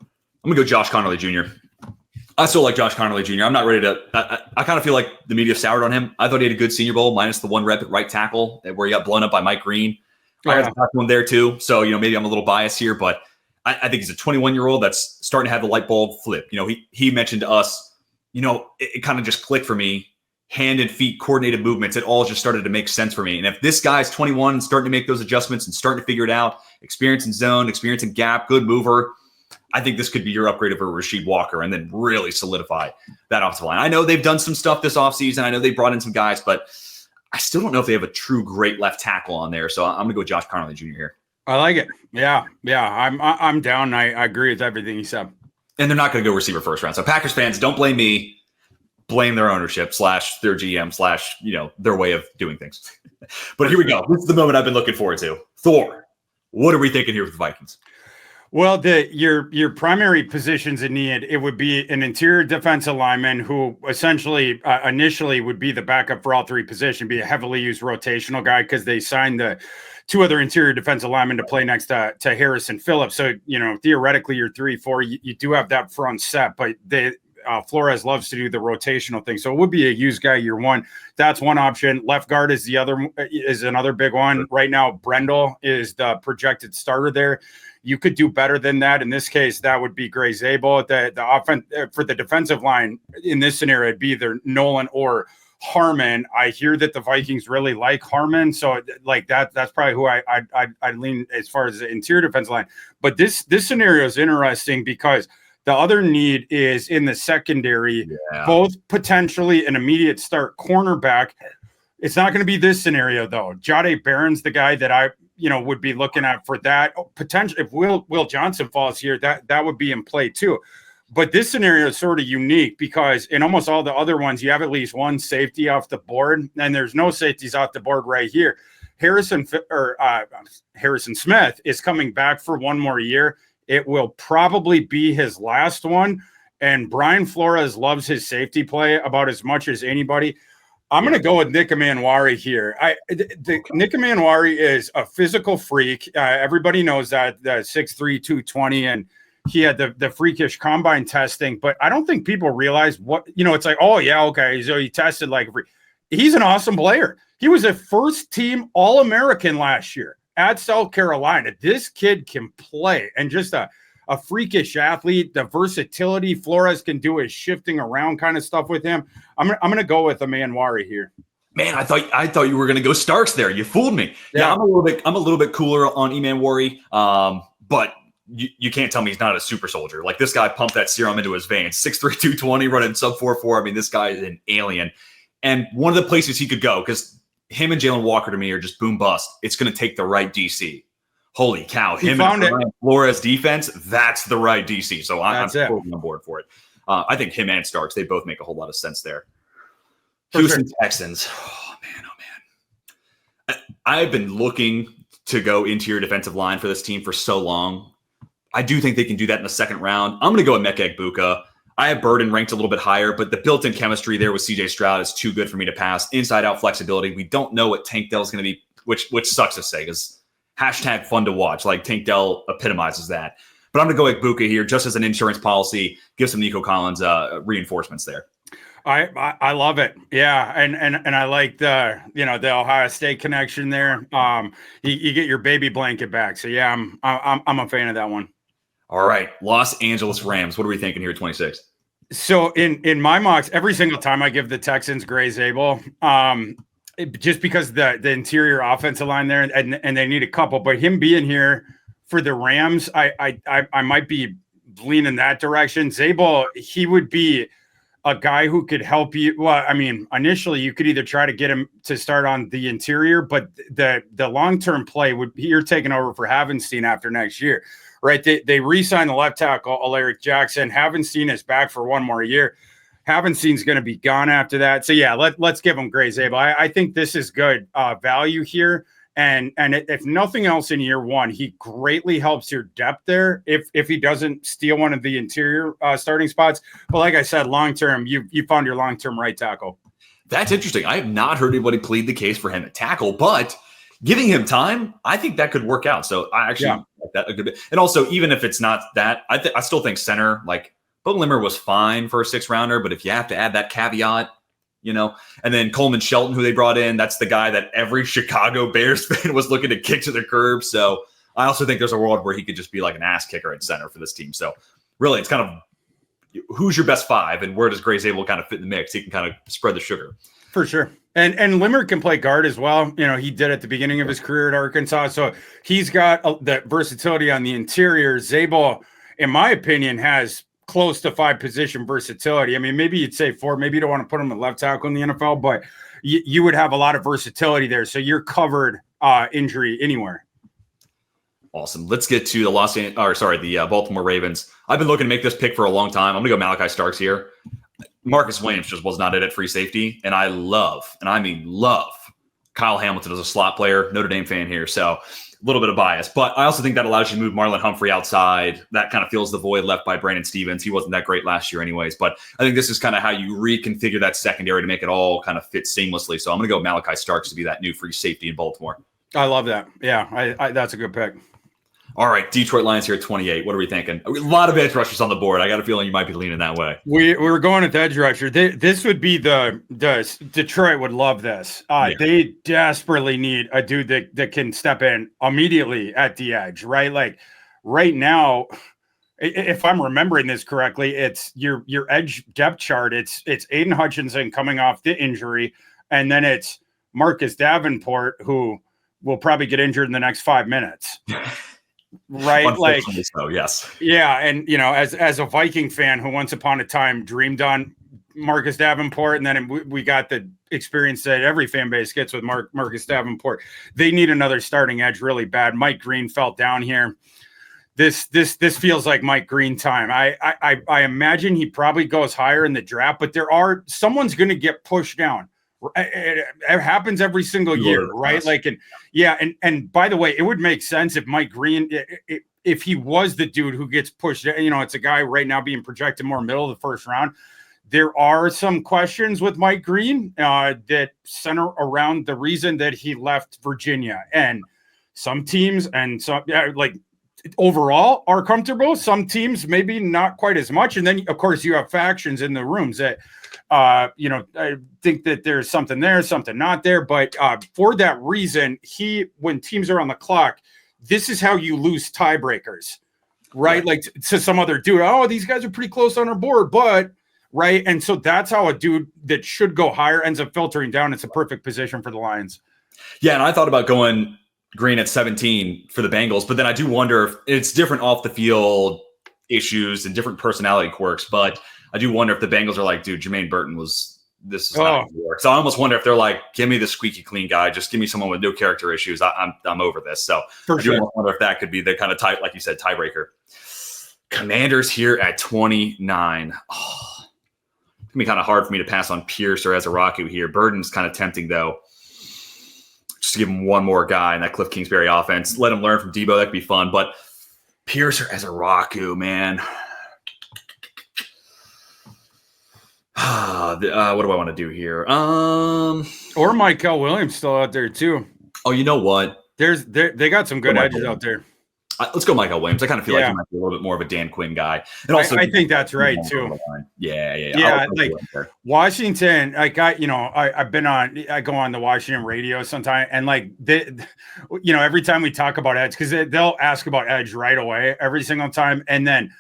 I'm going to go Josh Connerly Jr. I still like Josh Connerly Jr. I'm not ready to – I kind of feel like the media soured on him. I thought he had a good Senior Bowl minus the 1 rep at right tackle where he got blown up by Mike Green. I had one there too. So, maybe I'm a little biased here, but I think he's a 21-year-old that's starting to have the light bulb flip. He mentioned to us, it kind of just clicked for me. Hand and feet coordinated movements. It all just started to make sense for me. And if this guy's 21 and starting to make those adjustments and starting to figure it out, experience in zone, experience in gap, good mover, I think this could be your upgrade over Rasheed Walker and then really solidify that offensive line. I know they've done some stuff this offseason. I know they brought in some guys, but I still don't know if they have a true great left tackle on there. So I'm going to go Josh Connerly Jr. here. I like it. Yeah. I'm down. I agree with everything he said. And they're not going to go receiver first round. So Packers fans, don't blame me. Blame their ownership / their GM / their way of doing things. But here we go. This is the moment I've been looking forward to. Thor, what are we thinking here with the Vikings? Well, your primary positions in need, it would be an interior defensive lineman who essentially initially would be the backup for all three positions, be a heavily used rotational guy because they signed the 2 other interior defensive linemen to play next to Harrison Phillips. So, theoretically, you're 3-4, you do have that front set, but Flores loves to do the rotational thing. So it would be a used guy year one. That's one option. Left guard is another big one. Right now, Brendel is the projected starter there. You could do better than that. In this case, that would be Gray Zabel. The offense for the defensive line in this scenario, it'd be either Nolan or Harmon. I hear that the Vikings really like Harmon, so like that's probably who I'd lean as far as the interior defensive line. But this scenario is interesting because the other need is in the secondary, both potentially an immediate start cornerback. It's not going to be this scenario though. Jahdae Barron's the guy that I would be looking at for that potential. If Will Johnson falls here, that would be in play too. But this scenario is sort of unique because in almost all the other ones, you have at least one safety off the board, and there's no safeties off the board right here. Harrison Smith is coming back for one more year. It will probably be his last one. And Brian Flores loves his safety play about as much as anybody. I'm going to go with Nick Manwari here. Nick Manwari is a physical freak. Everybody knows that, 6'3", 220, and he had the freakish combine testing. But I don't think people realize what, it's like, oh, yeah, okay. So he tested like a freak. He's an awesome player. He was a first-team All-American last year at South Carolina. This kid can play, and just a freakish athlete. The versatility Flores can do is shifting around kind of stuff with him. I'm going to go with Manwari here. Man, I thought you were going to go Starks there. You fooled me. Yeah, I'm a little bit cooler on Manwari. But you can't tell me he's not a super soldier. Like, this guy pumped that serum into his veins. 6'3", 220, running sub 4.4. I mean, this guy is an alien. And one of the places he could go, because him and Jalen Walker to me are just boom bust. It's going to take the right DC. Holy cow. Him and Flores defense, that's the right DC. So I'm totally on board for it. I think him and Starks, they both make a whole lot of sense there. Houston Texans. Oh, man. I've been looking to go interior defensive line for this team for so long. I do think they can do that in the second round. I'm going to go with Emeka Egbuka. I have Burden ranked a little bit higher, but the built-in chemistry there with CJ Stroud is too good for me to pass. Inside-out flexibility. We don't know what Tank Dell is going to be, which sucks to say because # fun to watch. Like, Tank Dell epitomizes that. But I'm going to go Igbokwe here just as an insurance policy, give some Nico Collins reinforcements there. I love it. Yeah. And I like the Ohio State connection there. You get your baby blanket back. So yeah, I'm a fan of that one. All right. Los Angeles Rams. What are we thinking here at 26? So in my mocks, every single time I give the Texans Gray Zabel, just because the interior offensive line there and they need a couple, but him being here for the Rams, I might be leaning that direction. Zabel, he would be a guy who could help you. Well, I mean, initially you could either try to get him to start on the interior, but the long-term play would be you're taking over for Havenstein after next year, right? They re-signed the left tackle, Alaric Jackson. Havenstein is back for one more year. Havenstein's going to be gone after that. So yeah, let's give him Gray Zabel. I think this is good value here. And if nothing else in year one, he greatly helps your depth there if he doesn't steal one of the interior starting spots. But like I said, long term, you found your long term right tackle. That's interesting. I have not heard anybody plead the case for him at tackle, but giving him time, I think that could work out. So I actually like that a good bit. And also, even if it's not that, I still think center, like Bo Limmer was fine for a 6th rounder, but if you have to add that caveat, and then Coleman Shelton, who they brought in, that's the guy that every Chicago Bears fan was looking to kick to the curb. So I also think there's a world where he could just be like an ass kicker at center for this team. So really, it's kind of who's your best 5 and where does Gray Zabel kind of fit in the mix? He can kind of spread the sugar. For sure. And Limmer can play guard as well. He did at the beginning of his career at Arkansas. So he's got that versatility on the interior. Zabel, in my opinion, has close to 5 position versatility. I mean, maybe you'd say 4, maybe you don't want to put him at left tackle in the NFL, but you would have a lot of versatility there. So you're covered injury anywhere. Awesome. Let's get to the Baltimore Ravens. I've been looking to make this pick for a long time. I'm going to go Malachi Starks here. Marcus Williams just was not it at free safety. And I love Kyle Hamilton as a slot player, Notre Dame fan here. So a little bit of bias, but I also think that allows you to move Marlon Humphrey outside. That kind of fills the void left by Brandon Stevens. He wasn't that great last year anyways, but I think this is kind of how you reconfigure that secondary to make it all kind of fit seamlessly. So I'm going to go Malachi Starks to be that new free safety in Baltimore. I love that. Yeah, I that's a good pick. All right, Detroit Lions here at 28. What are we thinking? A lot of edge rushers on the board. I got a feeling you might be leaning that way. We were going at the edge rusher. This would be the Detroit would love this. They desperately need a dude that can step in immediately at the edge, right? Like right now, if I'm remembering this correctly, it's your edge depth chart. It's Aiden Hutchinson coming off the injury, and then it's Marcus Davenport, who will probably get injured in the next 5 minutes. Right, like so, yes, yeah, and as a Viking fan who once upon a time dreamed on Marcus Davenport, and then we got the experience that every fan base gets with Marcus Davenport. They need another starting edge really bad. Mike Green felt down here. This feels like Mike Green time. I imagine he probably goes higher in the draft, but someone's going to get pushed down. It happens every single year, right? Like, and by the way, it would make sense if Mike Green, if he was the dude who gets pushed, it's a guy right now being projected more middle of the first round. There are some questions with Mike Green that center around the reason that he left Virginia, and some teams and some like overall are comfortable. Some teams maybe not quite as much, and then of course you have factions in the rooms that. I think that there's something there, something not there. But for that reason, when teams are on the clock, this is how you lose tiebreakers, right? Like to some other dude, these guys are pretty close on our board, but right. And so that's how a dude that should go higher ends up filtering down. It's a perfect position for the Lions. Yeah. And I thought about going Green at 17 for the Bengals, but then I do wonder if it's different off the field issues and different personality quirks, but I do wonder if the Bengals are like, dude, Jermaine Burton this is not going to work. So I almost wonder if they're like, give me the squeaky clean guy. Just give me someone with no character issues. I'm over this. So I do wonder if that could be the kind of type, like you said, tiebreaker. Commanders here at 29. Oh, it's going to be kind of hard for me to pass on Pierce or Ezeraku here. Burton's kind of tempting though. Just to give him one more guy in that Cliff Kingsbury offense. Let him learn from Debo. That could be fun. But Pierce or Ezeraku, man. What do I want to do here? Or Michael Williams still out there too. Oh, you know what? They got some good edges out there. let's go Michael Williams. I kind of feel like he might be a little bit more of a Dan Quinn guy. And also, I think that's right too. Yeah. Like Washington, like I go on the Washington radio sometime, and like every time we talk about edge, because they'll ask about edge right away every single time, and then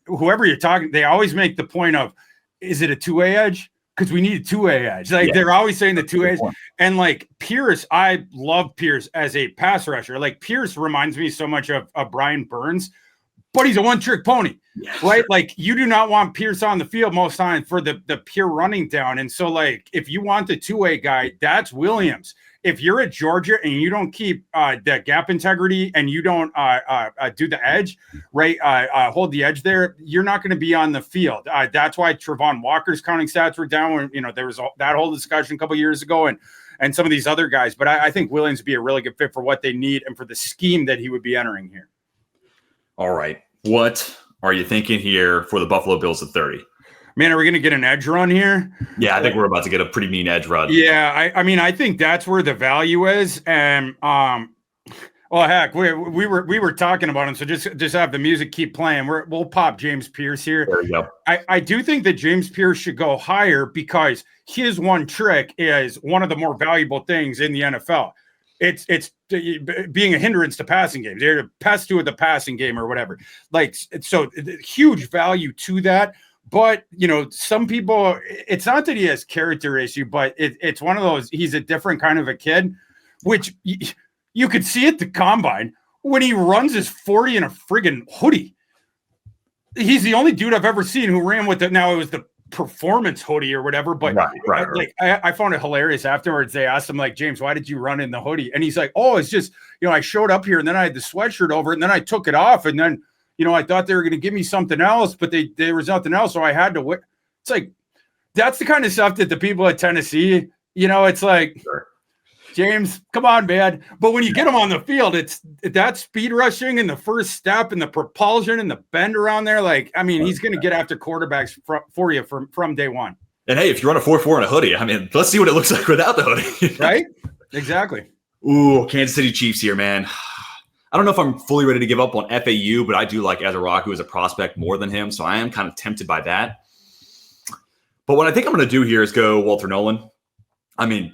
whoever you're talking, they always make the point of, is it a two-way edge? Because we need a two-way edge. Like they're always saying the two edge. And like Pierce, I love Pierce as a pass rusher. Like Pierce reminds me so much of Brian Burns, but he's a one-trick pony, right? Sure. Like you do not want Pierce on the field most times for the pure running down. And so like if you want the two-way guy, that's Williams. If you're at Georgia and you don't keep the gap integrity and you don't do the edge, right, hold the edge there, you're not going to be on the field. That's why Travon Walker's counting stats were down when, there was that whole discussion a couple of years ago and some of these other guys. But I think Williams would be a really good fit for what they need and for the scheme that he would be entering here. All right. What are you thinking here for the Buffalo Bills at 30? Man, are we going to get an edge run here? Yeah, I think we're about to get a pretty mean edge run. Yeah, I think that's where the value is. And heck, we were talking about him, so just have the music keep playing. We'll pop James Pierce here. There you go. I do think that James Pierce should go higher because his one trick is one of the more valuable things in the NFL. It's being a hindrance to passing games. They're a pest to the passing game or whatever. Like, so huge value to that. But, some people, it's not that he has character issue, but it's one of those, he's a different kind of a kid, which you could see at the combine when he runs his 40 in a friggin' hoodie. He's the only dude I've ever seen who ran with it. Now it was the performance hoodie or whatever, but right. Like I found it hilarious afterwards. They asked him like, James, why did you run in the hoodie? And he's like, oh, it's just, I showed up here and then I had the sweatshirt over it and then I took it off and then, I thought they were going to give me something else, but there was nothing else. So I had to wait. It's like, that's the kind of stuff that the people at Tennessee, it's like, sure. James, come on, man. But when you get him on the field, it's that speed rushing and the first step and the propulsion and the bend around there. Like, he's going to get after quarterbacks for you from day one. And hey, if you run a 4.4 in a hoodie, let's see what it looks like without the hoodie. Right? Exactly. Ooh, Kansas City Chiefs here, man. I don't know if I'm fully ready to give up on FAU, but I do like Ezraku as a prospect more than him, so I am kind of tempted by that. But what I think I'm going to do here is go Walter Nolan.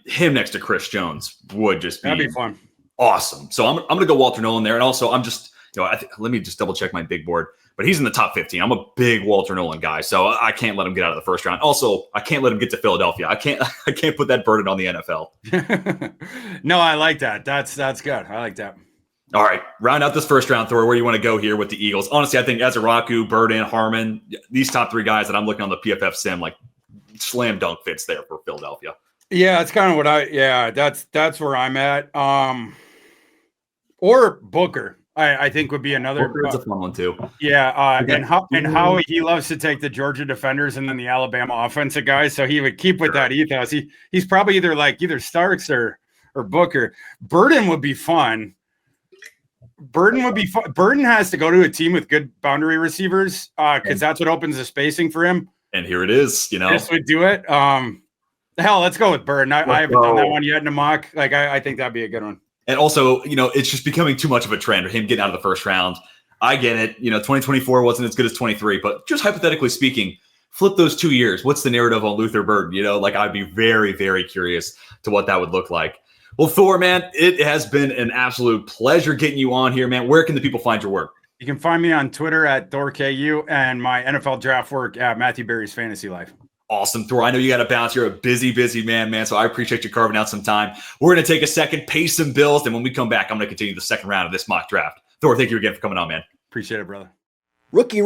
Him next to Chris Jones would just be, that'd be fun. Awesome. So I'm going to go Walter Nolan there. And also, I'm just, let me just double check my big board. But he's in the top 15. I'm a big Walter Nolan guy, so I can't let him get out of the first round. Also, I can't let him get to Philadelphia. I can't put that burden on the NFL. No, I like that. That's good. I like that. All right, round out this first round, Thor. Where do you want to go here with the Eagles? Honestly, I think Ezraku, Burden, Harmon, these top three guys that I'm looking on the PFF sim, like slam dunk fits there for Philadelphia. Yeah, that's kind of what that's where I'm at. Or Booker, I think would be another. Booker's a fun one too. Yeah, and Howie, he loves to take the Georgia defenders and then the Alabama offensive guys, so he would keep with that ethos. He's probably either Starks or Booker. Burden would be fun. Burden would be fun. Burden has to go to a team with good boundary receivers because that's what opens the spacing for him. And here it is, This would do it. Hell, let's go with Burden. I haven't done that one yet in a mock. Like I think that'd be a good one. And also, it's just becoming too much of a trend, him getting out of the first round. I get it. 2024 wasn't as good as 23, but just hypothetically speaking, flip those 2 years. What's the narrative on Luther Burden? I'd be very, very curious to what that would look like. Well, Thor, man, it has been an absolute pleasure getting you on here, man. Where can the people find your work? You can find me on Twitter at ThorKU and my NFL draft work at Matthew Berry's Fantasy Life. Awesome, Thor. I know you got to bounce. You're a busy man. So I appreciate you carving out some time. We're going to take a second, pay some bills. And when we come back, I'm going to continue the second round of this mock draft. Thor, thank you again for coming on, man. Appreciate it, brother. Rookie.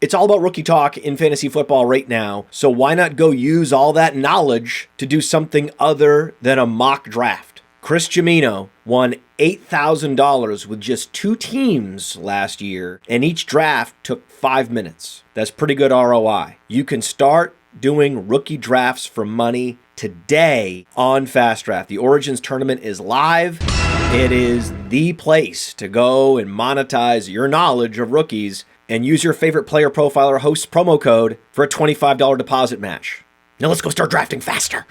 It's all about rookie talk in fantasy football right now. So why not go use all that knowledge to do something other than a mock draft? Chris Jimino won $8,000 with just 2 teams last year, and each draft took 5 minutes. That's pretty good ROI. You can start doing rookie drafts for money today on Fast Draft. The Origins tournament is live. It is the place to go and monetize your knowledge of rookies and use your favorite player profiler host's promo code for a $25 deposit match. Now let's go start drafting faster.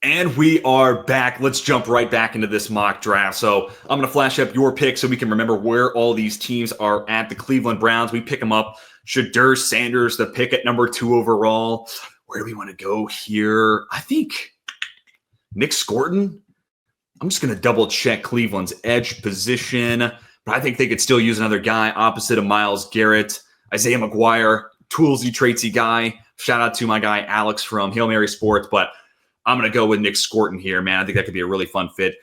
And we are back. Let's jump right back into this mock draft. So I'm going to flash up your picks so we can remember where all these teams are at. The Cleveland Browns, we pick them up. Shedeur Sanders, the pick at number 2 overall. Where do we want to go here? I think Nick Scorton. I'm just going to double check Cleveland's edge position, but I think they could still use another guy opposite of Myles Garrett. Isaiah McGuire, toolsy, traitsy guy. Shout out to my guy Alex from Hail Mary Sports, but I'm going to go with Nick Scorton here, man. I think that could be a really fun fit.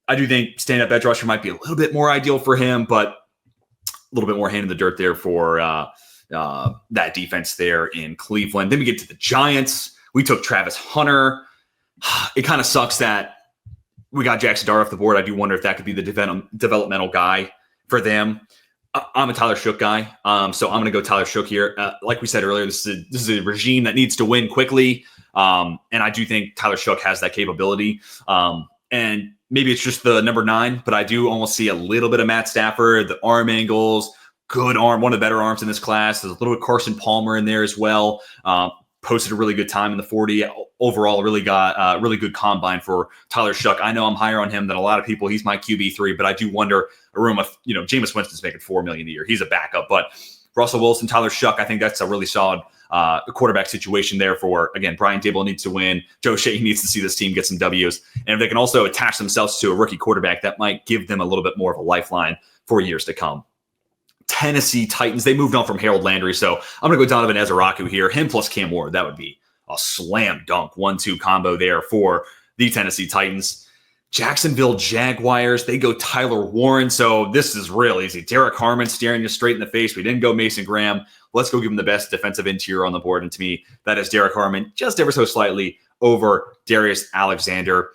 I do think stand-up edge rusher might be a little bit more ideal for him, but a little bit more hand in the dirt there for that defense there in Cleveland. Then we get to the Giants. We took Travis Hunter. It kind of sucks that we got Jackson Dart off the board. I do wonder if that could be the developmental guy for them. I'm a Tyler Shough guy, so I'm going to go Tyler Shough here. Like we said earlier, this is a regime that needs to win quickly. And I do think Tyler Shough has that capability. And maybe it's just the number 9, but I do almost see a little bit of Matt Stafford, the arm angles, good arm, one of the better arms in this class. There's a little bit of Carson Palmer in there as well. Posted a really good time in the 40. Overall, really got a really good combine for Tyler Shough. I know I'm higher on him than a lot of people. He's my QB3, but I do wonder a room of, Jameis Winston's making $4 million a year. He's a backup, but Russell Wilson, Tyler Shough, I think that's a really solid quarterback situation there for, again, Brian Dable needs to win. Joe Shea needs to see this team get some W's. And if they can also attach themselves to a rookie quarterback, that might give them a little bit more of a lifeline for years to come. Tennessee Titans, they moved on from Harold Landry, so I'm going to go Donovan Ezeraku here. Him plus Cam Ward, that would be a slam dunk 1-2 combo there for the Tennessee Titans. Jacksonville Jaguars, they go Tyler Warren, so this is real easy. Derek Harmon staring you straight in the face. We didn't go Mason Graham. Let's go give him the best defensive interior on the board, and to me, that is Derek Harmon, just ever so slightly over Darius Alexander.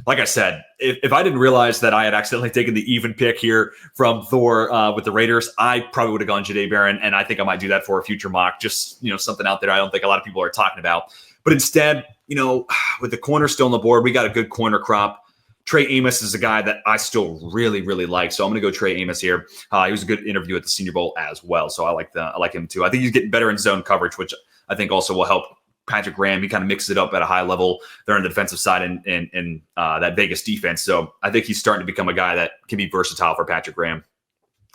Like I said, if I didn't realize that I had accidentally taken the even pick here from Thor with the Raiders, I probably would have gone Jahdae Barron, and I think I might do that for a future mock. Just, something out there I don't think a lot of people are talking about. But instead, with the corner still on the board, we got a good corner crop. Trey Amos is a guy that I still really, really like. So I'm going to go Trey Amos here. He was a good interview at the Senior Bowl as well. So I like him too. I think he's getting better in zone coverage, which I think also will help Patrick Graham. He kind of mixes it up at a high level there on the defensive side in that Vegas defense. So I think he's starting to become a guy that can be versatile for Patrick Graham.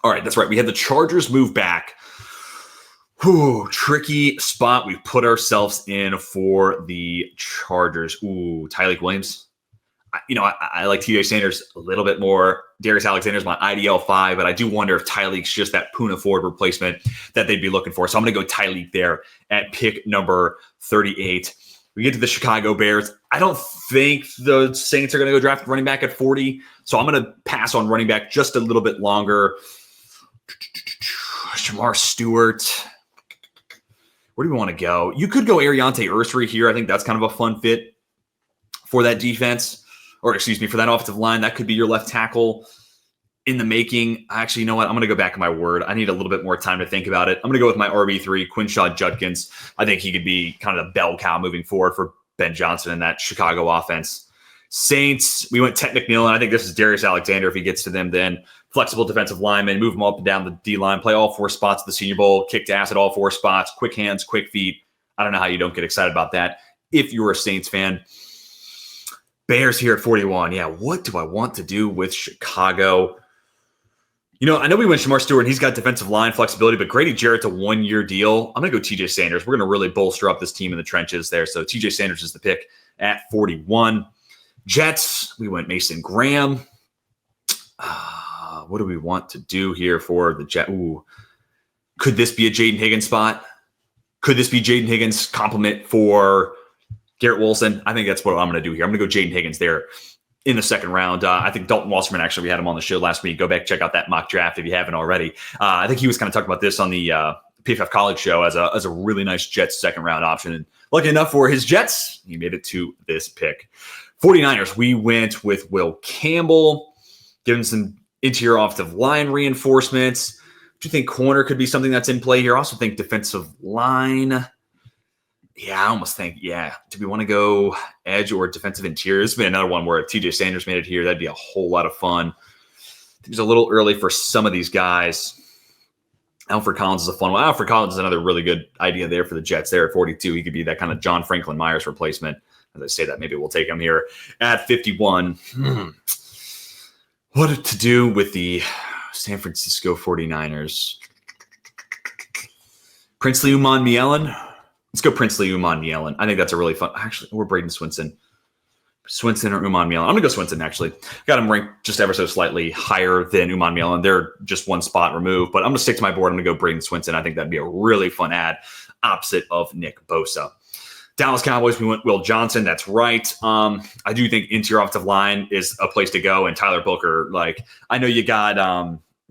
All right, that's right. We had the Chargers move back. Whew, tricky spot we put ourselves in for the Chargers. Ooh, Tyreek Williams. I like TJ Sanders a little bit more. Darius Alexander's my IDL 5, but I do wonder if Tyreek's just that Poona Ford replacement that they'd be looking for. So I'm going to go Tyreek there at pick number 38. We get to the Chicago Bears. I don't think the Saints are going to go draft running back at 40, so I'm going to pass on running back just a little bit longer. Shamar Stewart. Where do we want to go? You could go Ariante Ursary here. I think that's kind of a fun fit for that defense. Or excuse me, for that offensive line. That could be your left tackle in the making. Actually, you know what? I'm going to go back on my word. I need a little bit more time to think about it. I'm going to go with my RB3, Quinshad Judkins. I think he could be kind of the bell cow moving forward for Ben Johnson in that Chicago offense. Saints, we went Ted McMillan. I think this is Darius Alexander if he gets to them then. Flexible defensive lineman, move him up and down the D-line, play all 4 spots at the Senior Bowl, kicked ass at all 4 spots, quick hands, quick feet. I don't know how you don't get excited about that if you're a Saints fan. Bears here at 41. Yeah, what do I want to do with Chicago? I know we went Shamar Stewart, and he's got defensive line flexibility, but Grady Jarrett's a 1-year deal. I'm going to go TJ Sanders. We're going to really bolster up this team in the trenches there. So TJ Sanders is the pick at 41. Jets, we went Mason Graham. What do we want to do here for the Jets? Ooh, could this be a Jaden Higgins spot? Could this be Jaden Higgins' compliment for Garrett Wilson? I think that's what I'm going to do here. I'm going to go Jaden Higgins there in the second round. I think Dalton Wasserman, actually, we had him on the show last week. Go back, check out that mock draft if you haven't already. I think he was kind of talking about this on the PFF College show as a really nice Jets second round option. And lucky enough for his Jets, he made it to this pick. 49ers, we went with Will Campbell, given some interior offensive line reinforcements. Do you think corner could be something that's in play here? I also think defensive line. Yeah, I almost think, do we want to go edge or defensive interior? This has been another one where if TJ Sanders made it here, that'd be a whole lot of fun. I think it's a little early for some of these guys. Alfred Collins is a fun one. Alfred Collins is another really good idea there for the Jets there at 42. He could be that kind of John Franklin Myers replacement. As I say that, maybe we'll take him here at 51. What to do with the San Francisco 49ers? Princely Uman-Mielen. Let's go Princely Uman-Mielen. I think that's a really fun. Actually, we're Braden Swinson. Swinson or Uman-Mielen. I'm going to go Swinson, actually. Got him ranked just ever so slightly higher than Uman-Mielen. They're just one spot removed, but I'm going to stick to my board. I'm going to go Braden Swinson. I think that'd be a really fun ad opposite of Nick Bosa. Dallas Cowboys, we went Will Johnson. That's right. I do think interior offensive line is a place to go. And Tyler Booker, I know you got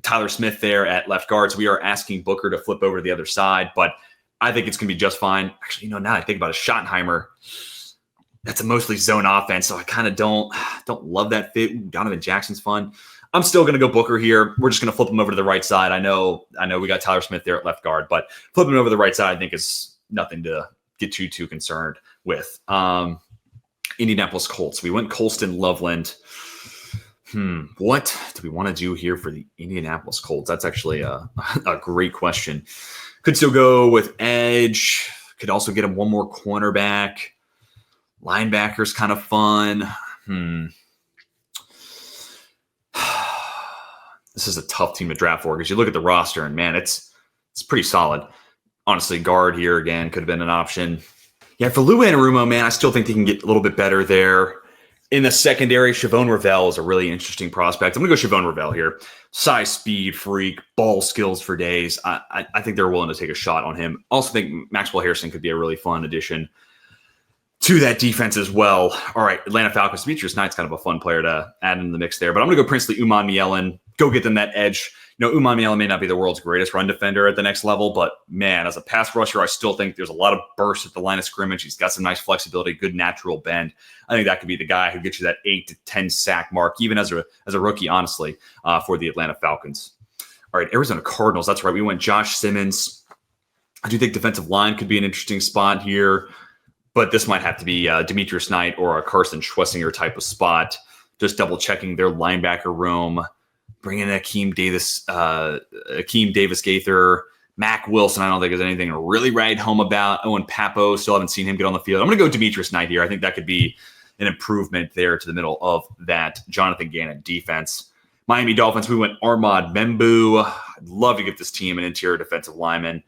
Tyler Smith there at left guard. So we are asking Booker to flip over to the other side, but I think it's going to be just fine. Actually, now I think about it, Schottenheimer, that's a mostly zone offense. So I kind of don't love that fit. Ooh, Donovan Jackson's fun. I'm still going to go Booker here. We're just going to flip him over to the right side. I know we got Tyler Smith there at left guard, but flipping him over to the right side, I think is nothing to get too concerned with. Indianapolis Colts. We went Colston Loveland. What do we want to do here for the Indianapolis Colts? That's actually a great question. Could still go with edge. Could also get him one more cornerback. Linebacker's kind of fun. This is a tough team to draft for because you look at the roster and, man, it's pretty solid. Honestly, guard here again could have been an option. Yeah, for Lou Anarumo, man, I still think they can get a little bit better there. In the secondary, Chavon Ravel is a really interesting prospect. I'm going to go Chavon Ravel here. Size, speed, freak, ball skills for days. I think they're willing to take a shot on him. Also think Maxwell Harrison could be a really fun addition to that defense as well. All right, Atlanta Falcons. Demetrius Knight's kind of a fun player to add into the mix there. But I'm going to go Princely Uman-Mielen. Go get them that edge. Uman-Mielen may not be the world's greatest run defender at the next level, but, man, as a pass rusher, I still think there's a lot of burst at the line of scrimmage. He's got some nice flexibility, good natural bend. I think that could be the guy who gets you that 8 to 10 sack mark, even as a rookie, honestly, for the Atlanta Falcons. All right, Arizona Cardinals. That's right. We went Josh Simmons. I do think defensive line could be an interesting spot here, but this might have to be Demetrius Knight or a Carson Schwessinger type of spot. Just double-checking their linebacker room. Bringing in Akeem Davis Gaither, Mac Wilson. I don't think there's anything to really write home about. Owen Papo, still haven't seen him get on the field. I'm going to go Demetrius Knight here. I think that could be an improvement there to the middle of that Jonathan Gannon defense. Miami Dolphins, we went Armand Membu. I'd love to get this team an interior defensive lineman,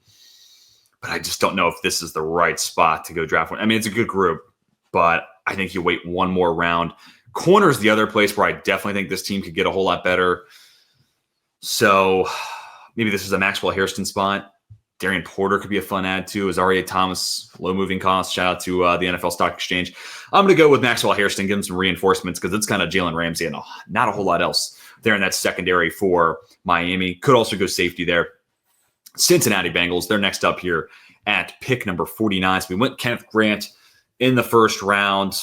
but I just don't know if this is the right spot to go draft one. I mean, it's a good group, but I think you wait one more round. Corner is the other place where I definitely think this team could get a whole lot better. So maybe this is a Maxwell Hairston spot. Darian Porter could be a fun add too. Azaria Thomas, low moving cost. Shout out to the NFL Stock Exchange. I'm going to go with Maxwell Hairston, give him some reinforcements because it's kind of Jalen Ramsey and not a whole lot else there in that secondary for Miami. Could also go safety there. Cincinnati Bengals, they're next up here at pick number 49. So we went Kenneth Grant in the first round.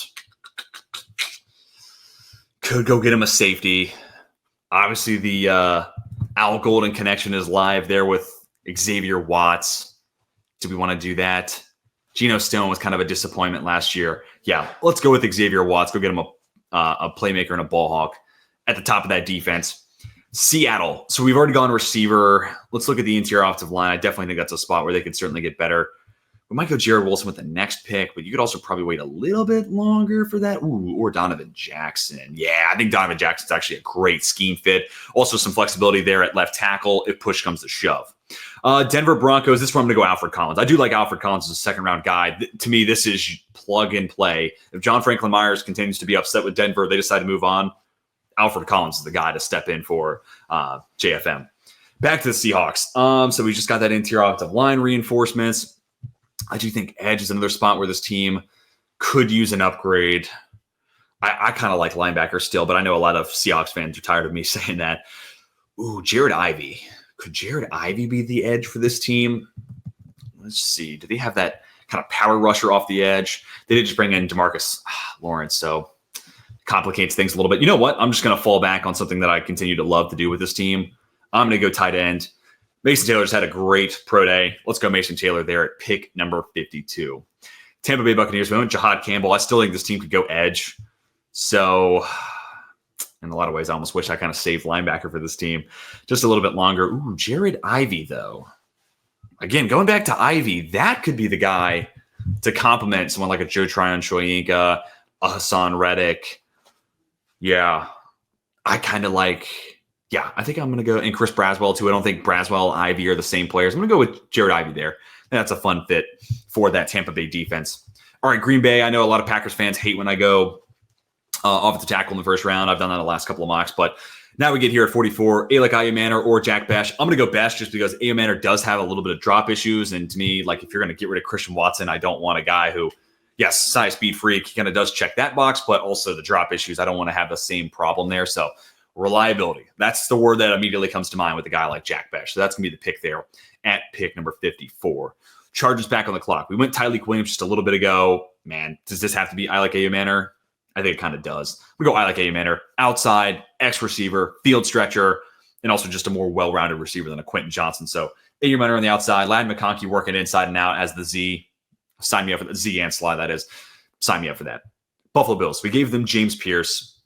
Could go get him a safety. Obviously, the Al Golden connection is live there with Xavier Watts. Do we want to do that? Geno Stone was kind of a disappointment last year. Yeah, let's go with Xavier Watts. Go get him a playmaker and a ball hawk at the top of that defense. Seattle. So we've already gone receiver. Let's look at the interior offensive line. I definitely think that's a spot where they could certainly get better. We might go Jared Wilson with the next pick, but you could also probably wait a little bit longer for that. Ooh, or Donovan Jackson. Yeah, I think Donovan Jackson's actually a great scheme fit. Also some flexibility there at left tackle if push comes to shove. Denver Broncos, this is where I'm going to go Alfred Collins. I do like Alfred Collins as a second-round guy. To me, this is plug and play. If John Franklin Myers continues to be upset with Denver, they decide to move on, Alfred Collins is the guy to step in for JFM. Back to the Seahawks. So we just got that interior offensive line reinforcements. I do think edge is another spot where this team could use an upgrade. I kind of like linebacker still, but I know a lot of Seahawks fans are tired of me saying that. Ooh, Jared Ivey. Could Jared Ivey be the edge for this team? Let's see. Do they have that kind of power rusher off the edge? They did just bring in DeMarcus Lawrence, so complicates things a little bit. You know what? I'm just going to fall back on something that I continue to love to do with this team. I'm going to go tight end. Mason Taylor's had a great pro day. Let's go Mason Taylor there at pick number 52. Tampa Bay Buccaneers, we went Jahad Campbell. I still think this team could go edge. So in a lot of ways, I almost wish I kind of saved linebacker for this team just a little bit longer. Ooh, Jared Ivey, though. Again, going back to Ivey, that could be the guy to complement someone like a Joe Tryon-Shoyinka, a Hassan Reddick. Yeah, I kind of like. Yeah, I think I'm going to go, and Chris Braswell too. I don't think Braswell, Ivy are the same players. I'm going to go with Jared Ivey there. That's a fun fit for that Tampa Bay defense. All right, Green Bay. I know a lot of Packers fans hate when I go offensive tackle in the first round. I've done that the last couple of mocks, but now we get here at 44, Alec Ayumanor or Jack Bash. I'm going to go Bash just because Ayumanor does have a little bit of drop issues. And to me, like if you're going to get rid of Christian Watson, I don't want a guy who, yes, size, speed, freak, he kind of does check that box, but also the drop issues. I don't want to have the same problem there. So reliability, that's the word that immediately comes to mind with a guy like Jack Bash. So that's going to be the pick there at pick number 54. Chargers back on the clock. We went Tyleik Williams just a little bit ago. Man, does this have to be Alec Ayumanor? I think it kind of does. We go Alec Ayumanor, outside, X-receiver, field stretcher, and also just a more well-rounded receiver than a Quentin Johnson. So Ayumanor on the outside, Ladd McConkey working inside and out as the Z. Sign me up for the Z and Sly, that is. Sign me up for that. Buffalo Bills. We gave them James Pierce.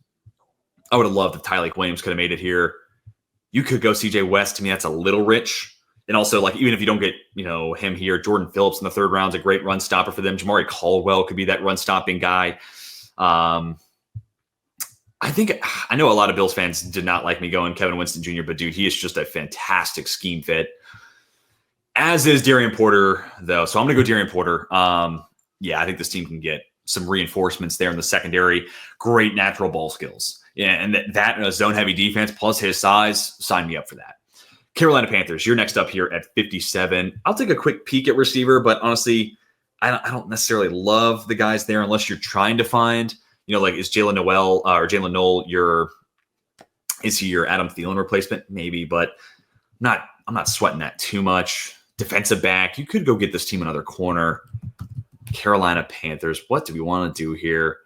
I would have loved if Tyleik Williams could have made it here. You could go CJ West. To me, that's a little rich. And also, like, even if you don't get, him here, Jordan Phillips in the third round is a great run stopper for them. Jamari Caldwell could be that run stopping guy. I know a lot of Bills fans did not like me going Kevin Winston Jr., but dude, he is just a fantastic scheme fit. As is Darian Porter, though. So I'm going to go Darian Porter. I think this team can get some reinforcements there in the secondary. Great natural ball skills. Yeah, and that zone-heavy defense plus his size, sign me up for that. Carolina Panthers, you're next up here at 57. I'll take a quick peek at receiver, but honestly, I don't necessarily love the guys there unless you're trying to find, is Jalen Noel is he your Adam Thielen replacement? Maybe, but I'm not sweating that too much. Defensive back, you could go get this team another corner. Carolina Panthers, what do we want to do here?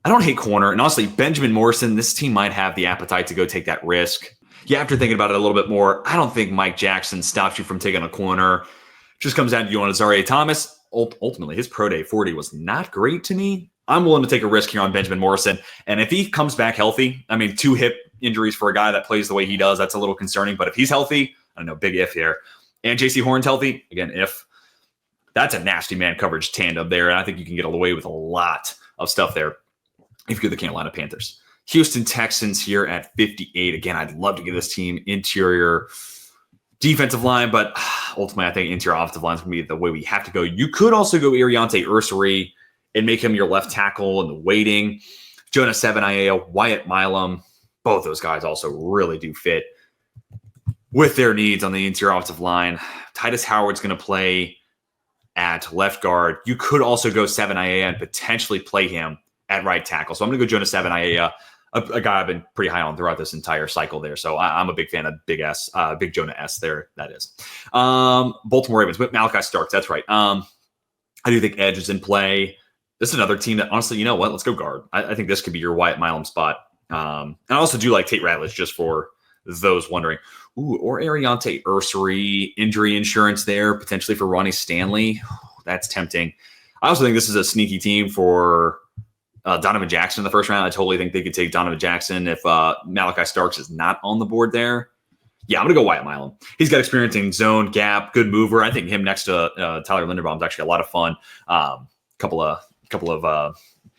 I don't hate corner. And honestly, Benjamin Morrison, this team might have the appetite to go take that risk. Yeah, after thinking about it a little bit more, I don't think Mike Jackson stops you from taking a corner. Just comes down to you on Azareye'h Thomas. Ultimately, his pro day 40 was not great to me. I'm willing to take a risk here on Benjamin Morrison. And if he comes back healthy, 2 hip injuries for a guy that plays the way he does, that's a little concerning. But if he's healthy, I don't know, big if here. And JC Horn's healthy, again, if. That's a nasty man coverage tandem there. And I think you can get away with a lot of stuff there if you're the Carolina Panthers. Houston Texans here at 58. Again, I'd love to give this team interior defensive line, but ultimately I think interior offensive line is going to be the way we have to go. You could also go Ariante Ursary and make him your left tackle in the waiting. Jonah Seven-Iea, Wyatt Milam, both those guys also really do fit with their needs on the interior offensive line. Titus Howard's going to play at left guard. You could also go Seven-Iea and potentially play him at right tackle. So I'm going to go Jonah Seven-Iea, a guy I've been pretty high on throughout this entire cycle there. So I'm a big fan of Big Jonah S there. That is. Baltimore Ravens with Malachi Starks. That's right. I do think edge is in play. This is another team that honestly, you know what? Let's go guard. I think this could be your Wyatt Milam spot. And I also do like Tate Ratledge just for those wondering. Ooh, or Ariante Ursary, injury insurance there, potentially for Ronnie Stanley. That's tempting. I also think this is a sneaky team for Donovan Jackson in the first round. I totally think they could take Donovan Jackson if Malachi Starks is not on the board there. Yeah, I'm going to go Wyatt Milam. He's got experience in zone, gap, good mover. I think him next to Tyler Linderbaum is actually a lot of fun. Couple of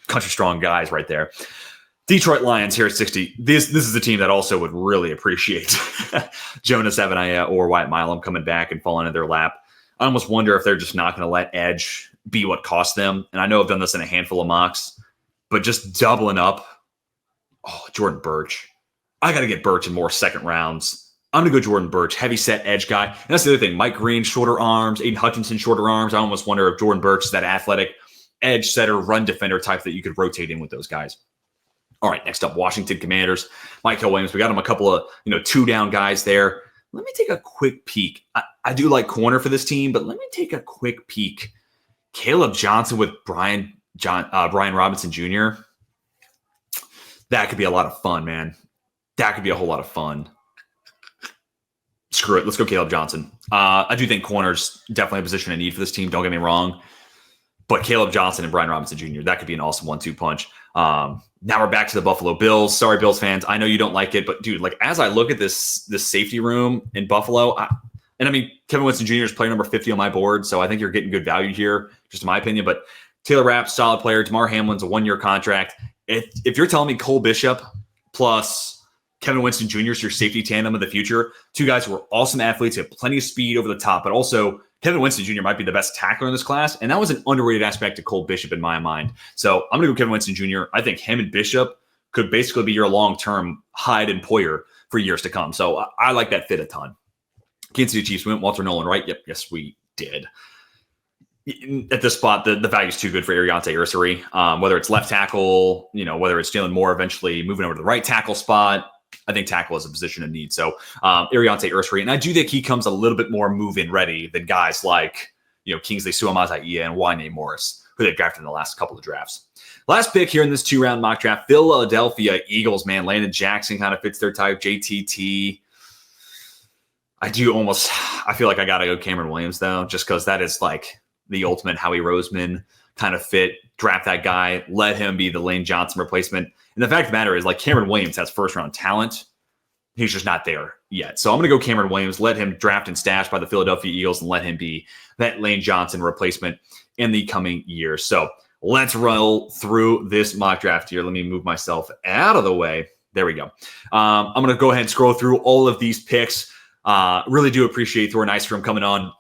country strong guys right there. Detroit Lions here at 60. This is a team that also would really appreciate Jonah Seven-Iea or Wyatt Milam coming back and falling in their lap. I almost wonder if they're just not going to let edge be what cost them. And I know I've done this in a handful of mocks, but just doubling up. Oh, Jordan Birch. I got to get Birch in more second rounds. I'm going to go Jordan Birch, heavy set edge guy. And that's the other thing. Mike Green, shorter arms. Aiden Hutchinson, shorter arms. I almost wonder if Jordan Birch is that athletic edge setter, run defender type that you could rotate in with those guys. All right, next up, Washington Commanders. Michael Williams. We got him a couple of, 2-down guys there. Let me take a quick peek. I do like corner for this team, but let me take a quick peek. Caleb Johnson with Brian Robinson Jr. That could be a lot of fun, man. That could be a whole lot of fun. Screw it. Let's go Caleb Johnson. I do think corner's definitely a position of need for this team. Don't get me wrong. But Caleb Johnson and Brian Robinson Jr., that could be an awesome 1-2 punch. Now we're back to the Buffalo Bills. Sorry, Bills fans. I know you don't like it, but dude, as I look at this safety room in Buffalo, And I mean, Kevin Winston Jr. is player number 50 on my board, so I think you're getting good value here, just in my opinion. But Taylor Rapp, solid player. Damar Hamlin's a 1-year contract. If you're telling me Cole Bishop plus Kevin Winston Jr. is your safety tandem of the future, two guys who are awesome athletes, have plenty of speed over the top, but also Kevin Winston Jr. might be the best tackler in this class, and that was an underrated aspect of Cole Bishop in my mind. So I'm going to go Kevin Winston Jr. I think him and Bishop could basically be your long-term Hyde and Poyer for years to come. So I like that fit a ton. Kansas City Chiefs went Walter Nolan, right? Yep, yes, we did. At this spot, the value is too good for Ariante Ursary. Whether it's left tackle, whether it's Jalen Moore eventually moving over to the right tackle spot, I think tackle is a position of need. So Ariante Ursary, and I do think he comes a little bit more move-in ready than guys like Kingsley Suamataia and Wanya Morris, who they've drafted in the last couple of drafts. Last pick here in this 2-round mock draft, Philadelphia Eagles, man. Landon Jackson kind of fits their type. JTT. I feel like I got to go Cameron Williams, though, just because that is like the ultimate Howie Roseman kind of fit. Draft that guy, let him be the Lane Johnson replacement. And the fact of the matter is, like, Cameron Williams has first-round talent. He's just not there yet. So I'm going to go Cameron Williams, let him draft and stash by the Philadelphia Eagles, and let him be that Lane Johnson replacement in the coming years. So let's roll through this mock draft here. Let me move myself out of the way. There we go. I'm going to go ahead and scroll through all of these picks. Really do appreciate Thor Nystorm coming on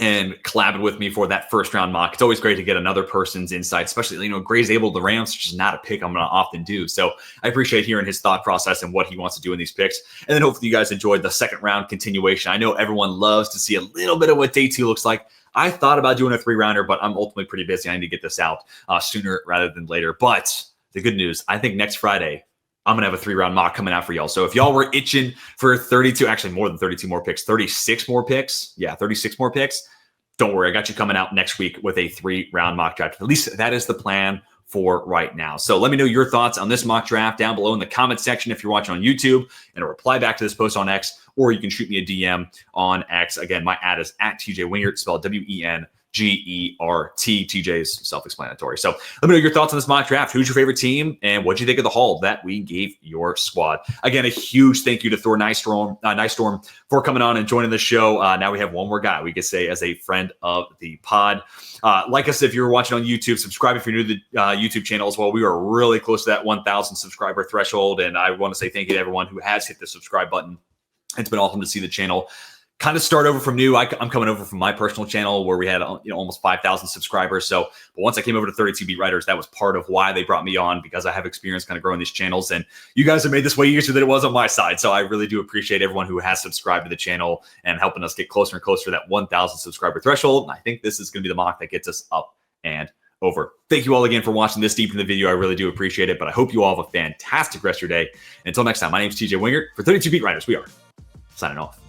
and collabing with me for that first round mock. It's always great to get another person's insight, especially, Gray's able to Rams, which is not a pick I'm going to often do. So I appreciate hearing his thought process and what he wants to do in these picks. And then hopefully you guys enjoyed the second round continuation. I know everyone loves to see a little bit of what day 2 looks like. I thought about doing a 3-rounder, but I'm ultimately pretty busy. I need to get this out sooner rather than later. But the good news, I think next Friday, I'm going to have a 3-round mock coming out for y'all. So if y'all were itching for 32, actually more than 32 more picks, 36 more picks. Yeah, 36 more picks. Don't worry. I got you coming out next week with a 3-round mock draft. At least that is the plan for right now. So let me know your thoughts on this mock draft down below in the comment section if you're watching on YouTube, and a reply back to this post on X, or you can shoot me a DM on X. Again, my ad is at TJ Wingert, spelled WENGERT. TJ's self-explanatory. So let me know your thoughts on this mock draft. Who's your favorite team, and what do you think of the haul that we gave your squad? Again, a huge thank you to Thor Nystorm for coming on and joining the show. Now we have one more guy we could say as a friend of the pod. Like I said, if you're watching on YouTube, subscribe if you're new to the YouTube channel as well. We are really close to that 1,000 subscriber threshold, and I want to say thank you to everyone who has hit the subscribe button. It's been awesome to see the channel kind of start over from new. I'm coming over from my personal channel where we had almost 5,000 subscribers. So, but once I came over to 32 Beat Writers, that was part of why they brought me on, because I have experience kind of growing these channels, and you guys have made this way easier than it was on my side. So I really do appreciate everyone who has subscribed to the channel and helping us get closer and closer to that 1,000 subscriber threshold. And I think this is going to be the mock that gets us up and over. Thank you all again for watching this deep in the video. I really do appreciate it, but I hope you all have a fantastic rest of your day. Until next time, my name is TJ Wingert for 32 Beat Writers. We are signing off.